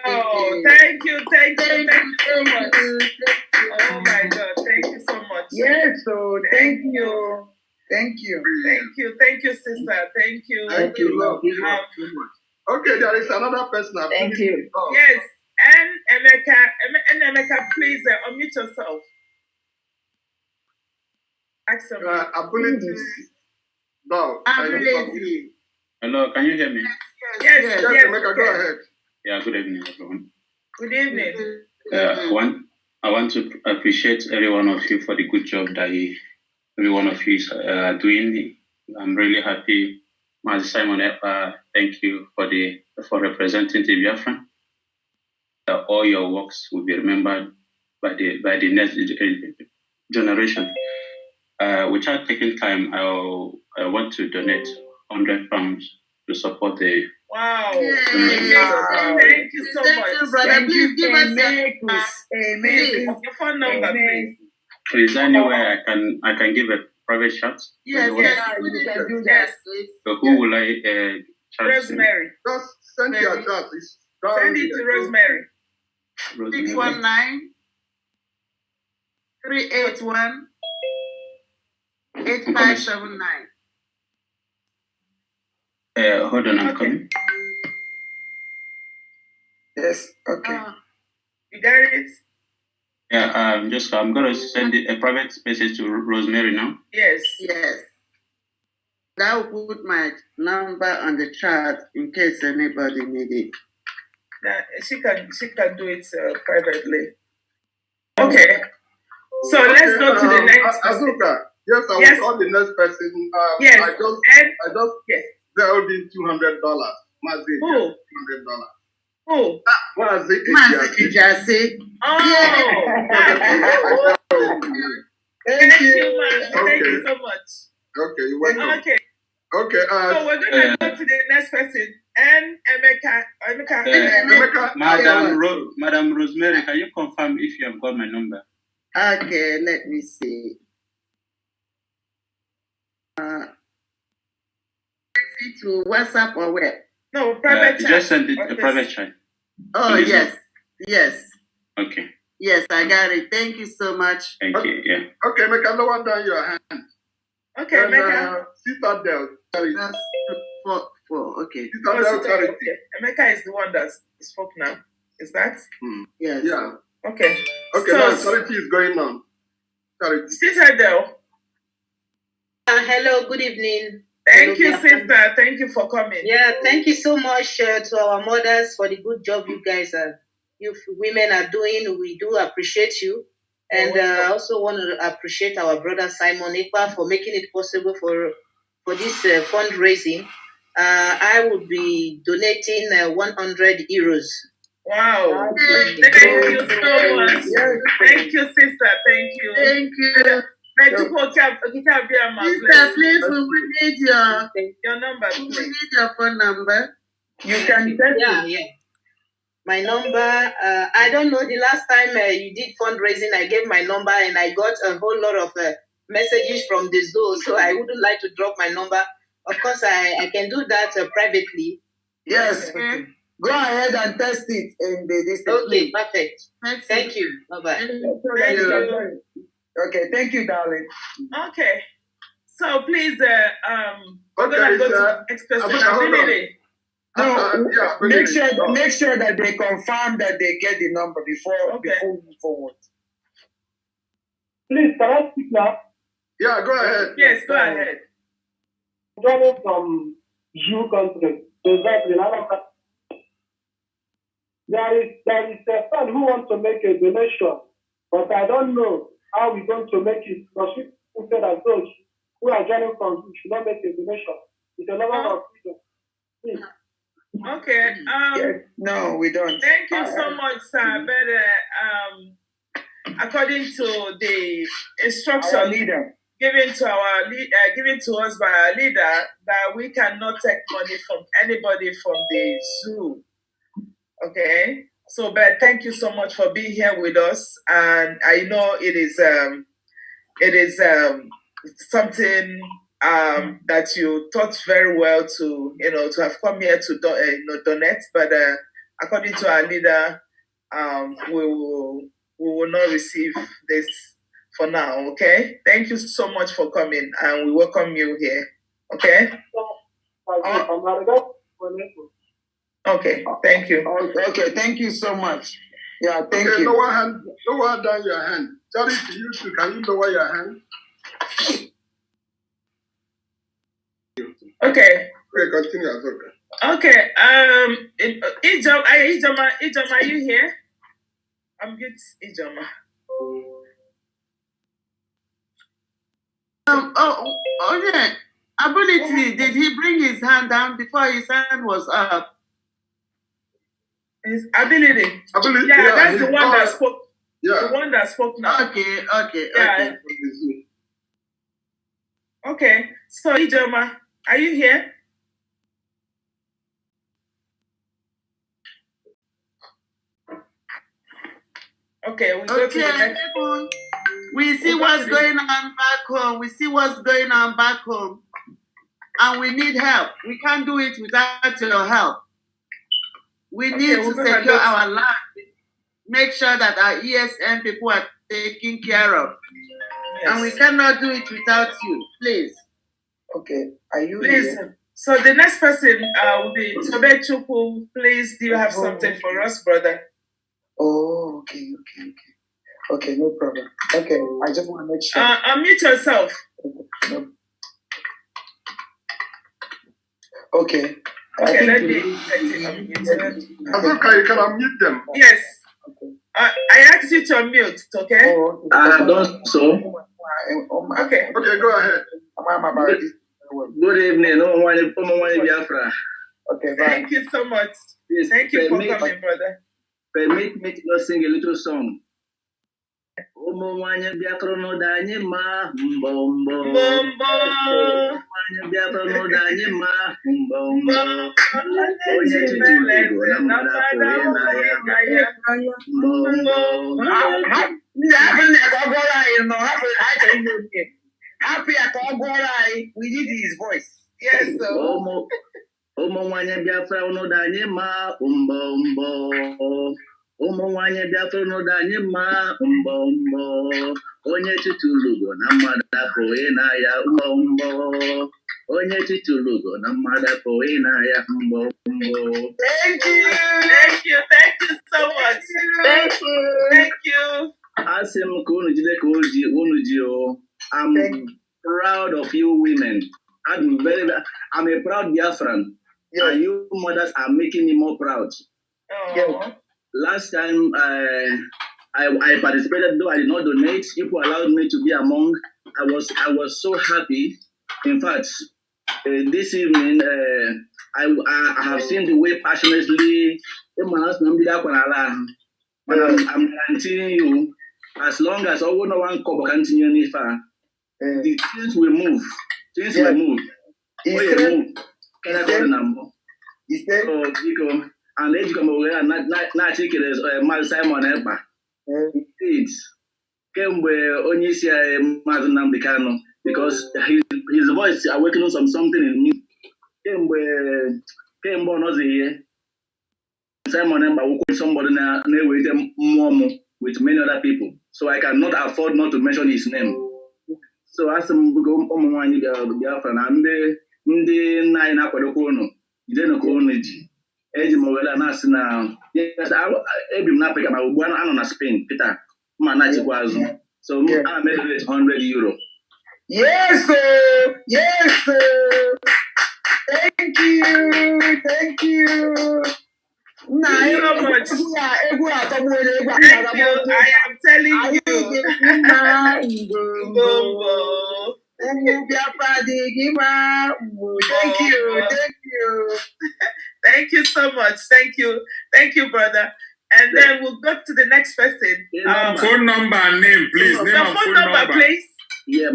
Oh, thank you so much. Oh my God, thank you so much. Yes, so thank you. Thank you, sister. Thank you. Thank you, love. Okay, there is another person. Thank you. Yes, and Emeka, please unmute yourself. Ability. No. Ability. Hello, can you hear me? Yes. Emeka, go ahead. Yeah, good evening, everyone. Good evening. I want to appreciate every one of you for the good job that every one of you is doing. I'm really happy. Mazi Simon Ekpa, thank you for representing the Biafran. All your works will be remembered by the next generation. Without taking time, I want to donate £100 to support the. Wow! Thank you so much, brother. Please give us your phone number, please. Is there any way I can give a private chat? Yes, you can do that. So who will I chat Rosemary. Just send your chat. Send it to Rosemary. to? Rosemary. 619 381 8579. Hold on, I'm coming. Yes, okay. You got it? Yeah, I'm gonna send a private message to Rosemary now. Yes. I'll put my number on the chat in case anybody need it. She can do it privately. Okay. So let's go to the next person. Azuka, yes, I will call the next person. Yes. I just there will be $200. Mazi, $200. Who? Mazi Kijase. Oh. Thank you, Mazi. Thank you so much. Okay, you're welcome. Okay. Okay. So we're gonna go to the next person. And Emeka. Madam Rosemary, can you confirm if you have got my number? Okay, let me see. To WhatsApp or where? No, private chat. Just send it a private chat. Oh, yes. Yes. Okay. Yes, I got it. Thank you so much. Thank you. Yeah. Okay, Emeka, no one down your hand. Okay, Emeka. Citadel. That's four. Okay. Citadel Charity. Okay. Emeka is the one that spoke now. Is that? Yes. Yeah. Okay. Okay, now Charity is going on. Charity. Citadel. Hello, good evening. Thank you, sister. Thank you for coming. Yeah, thank you so much to our mothers for the good job you guys you women are doing. We do appreciate you. And I also want to appreciate our brother Simon Ekpa for making it possible for this fundraising. I would be donating 100 euros. Wow. Thank you so much. Thank you, sister. Thank you. Thank you. Sister, please, we will need your number. We will need your phone number. You can tell Yeah. My number, I don't know, the last time you did fundraising, I gave my number and I got a whole lot of messages from the zoo, so I wouldn't like to drop my number. Of course, I can do that privately. Yes. Okay. Go ahead and test it in this. Okay, perfect. Thank you. Bye-bye. Thank you. Okay, thank you, darling. Okay. So please, we're gonna go to expressibility. No, make sure that they confirm that they get the number before we move forward. Please, can I speak now? Yeah, go ahead. Yes, go ahead. Joining from EU country, exactly. There is a friend who wants to make a donation, but I don't know how we're going to make it. Because people said that those who are joining from EU should not make a donation. It's a level of freedom. Please. Okay. No, we don't. Thank you so much, sir. But according to the instruction given to us by our leader, that we cannot take money from anybody from the zoo. Okay. So, but thank you so much for being here with us, and I know it is something that you thought very well to have come here to donate, but according to our leader, we will not receive this for now. Okay, thank you so much for coming, and we welcome you here. Okay. Okay, thank you. Okay, thank you so much. Yeah, thank you. Lower down your hand. Sorry to you too. Can you lower your hand? Okay. Continue. Okay. Ijoma, are you here? I'm good, Ijoma. Okay. Ability, did he bring his hand down before his hand was up? His ability. Yeah, that's the one that spoke. Yeah. The one that spoke now. Okay. Okay. So, Ijoma, are you here? Okay, we go to the next one. We see what's going on back home. We see what's going on back home. And we need help. We can't do it without your help. We need to secure our land. Make sure that our ESN people are taken care of. Yes. And we cannot do it without you. Please. Okay. Are you please? Here? So the next person will be Tobe Chukwu. Please, do you have something for us, brother? Oh, okay. Okay, no problem. Okay, I just want to make sure. Unmute yourself. Okay. Okay, let me unmute. Okay, you can unmute them. Yes. Okay. I asked you to unmute, okay? Oh, okay. Done so. Okay. Okay, go ahead. Good evening. Biafra. Okay, bye. Thank you so much. Yes, thank you for coming, brother. Permit me to sing a little song. Biafra no danye ma mbombo. Biafra no danye ma mbombo. Onye titulo na mara na ya. Mbombo. Happy at Ogora, we need his voice. Yes, sir. Umwanya Biafra no danye ma mbombo. Umwanya Biafra no danye ma mbombo. Onye titulugo na mada koena ya mbombo. Onye titulugo na mada koena ya mbombo. Thank you so much. Thank you. Asim kunu jide koji unuji. I'm proud of you women. I'm a proud Biafran. Yes. And you mothers are making me more proud. Yes. Last time I participated, though I did not donate, people allowed me to be among. I was so happy. In fact, this evening I have seen the way passionately but I'm guaranteeing you, as long as no one couple continue any far, the things will move. Things will move. Move. Can I call the number? So, because and then you come over not take it as Mazi Simon Ekpa. It came where only see Mazi Nnamdi Kanu because his voice awakened something in me. Came born was here. Simon Ekpa will call somebody now with many other people. So I cannot afford not to mention his name. So as I'm going to Biafra and the 9 up at the corner, you didn't call it. Eji Mowela Nasina. Yes, I will Africa, I will go on Spain, Peter. Manachi Guazu. So I made it €100. Yes, sir. Yes, sir. Thank you. Thank you so much. Thank you. I am telling you. Thank you so much. Thank you, brother. And then we'll go to the next person. Phone number and name, please. Name and phone number, please. Yeah,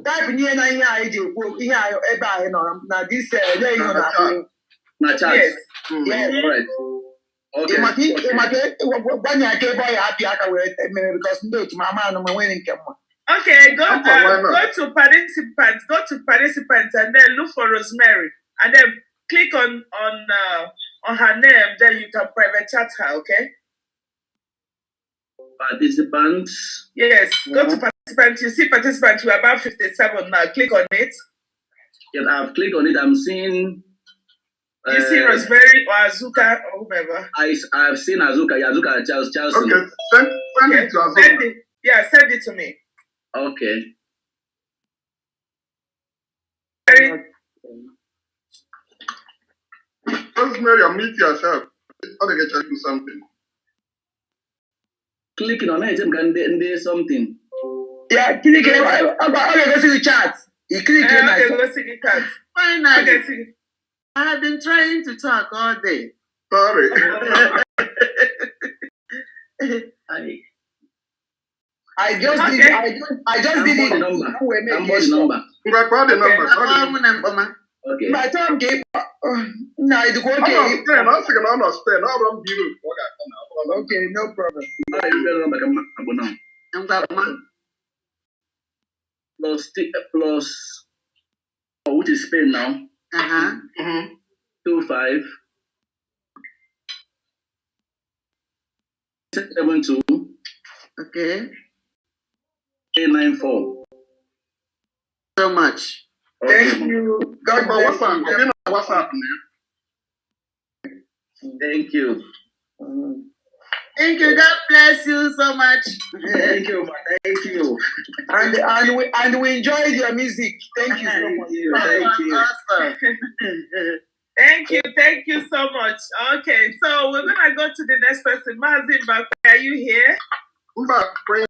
Type near na ihe anyị ji ekwu ihe anyị ebe anyị nọ na this na chat. Yes. Right. Okay. Gbanye aka ebe ọ ya apị aka wee mere because ndị otu mama anụ nwere nke mma. Okay, go to participants and then look for Rosemary and then click on her name, then you can private chat her, okay? Participants. Yes, go to participants. You see participants, we're about 57 now. Click on it. Yes, I've clicked on it. I'm seeing. You see Rosemary or Azuka or whomever? I've seen Azuka. Yeah, Azuka Charles. Okay, send it to Azuka. Send it to me. Okay. Rosemary, unmute yourself. How to get you to do something? Clicking on it, can do something. Yeah, click it. I'll go see the chat. You click it. Okay, go see the chat. Why not? I have been trying to talk all day. Sorry. I just did it. The number. Call the number. Okay. My time came. No, it's okay. I'm not Okay, no problem. Plus, which is Spain now. 25 72. Okay. 894. So much. Okay. Thank you. God bless you. WhatsApp, man. Thank you. Thank you. God bless you so much. Thank you. Thank you. And we enjoyed your music. Thank you so much. Thank you. Awesome. Thank you so much. Okay, so we're gonna go to the next person. Mazi, are you here? The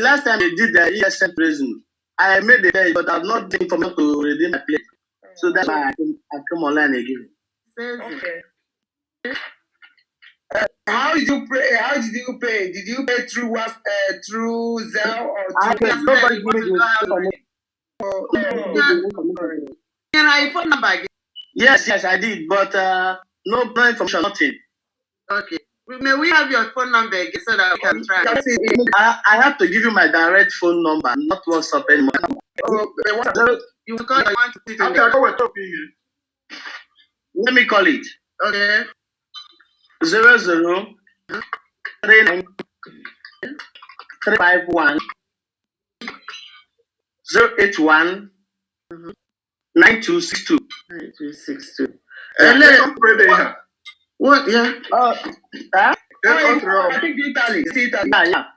last time they did the ESN prison, I made the day, but I've not been for me to redeem my plate. So that's why I come online again. Okay. How did you pay? How did you pay? Did you pay through through Zelle or through? Nobody gave me Can I phone number again? Yes, I did, but no information, nothing. Okay. May we have your phone number again so that we can try? I have to give you my direct phone number, not WhatsApp anymore. You call it. Let me call it. Okay. 00 39 351 081 9262. 9262. What? Yeah. I think Italy.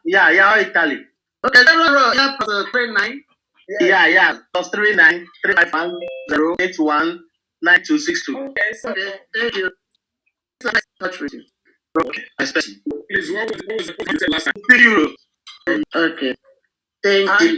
Yeah, Italy. Okay, 39. Yeah. Plus 39 351 081 9262. Okay, so thank you. Touch with you. Okay, expect you. Please, what was the last time? €3. Okay. Thank you.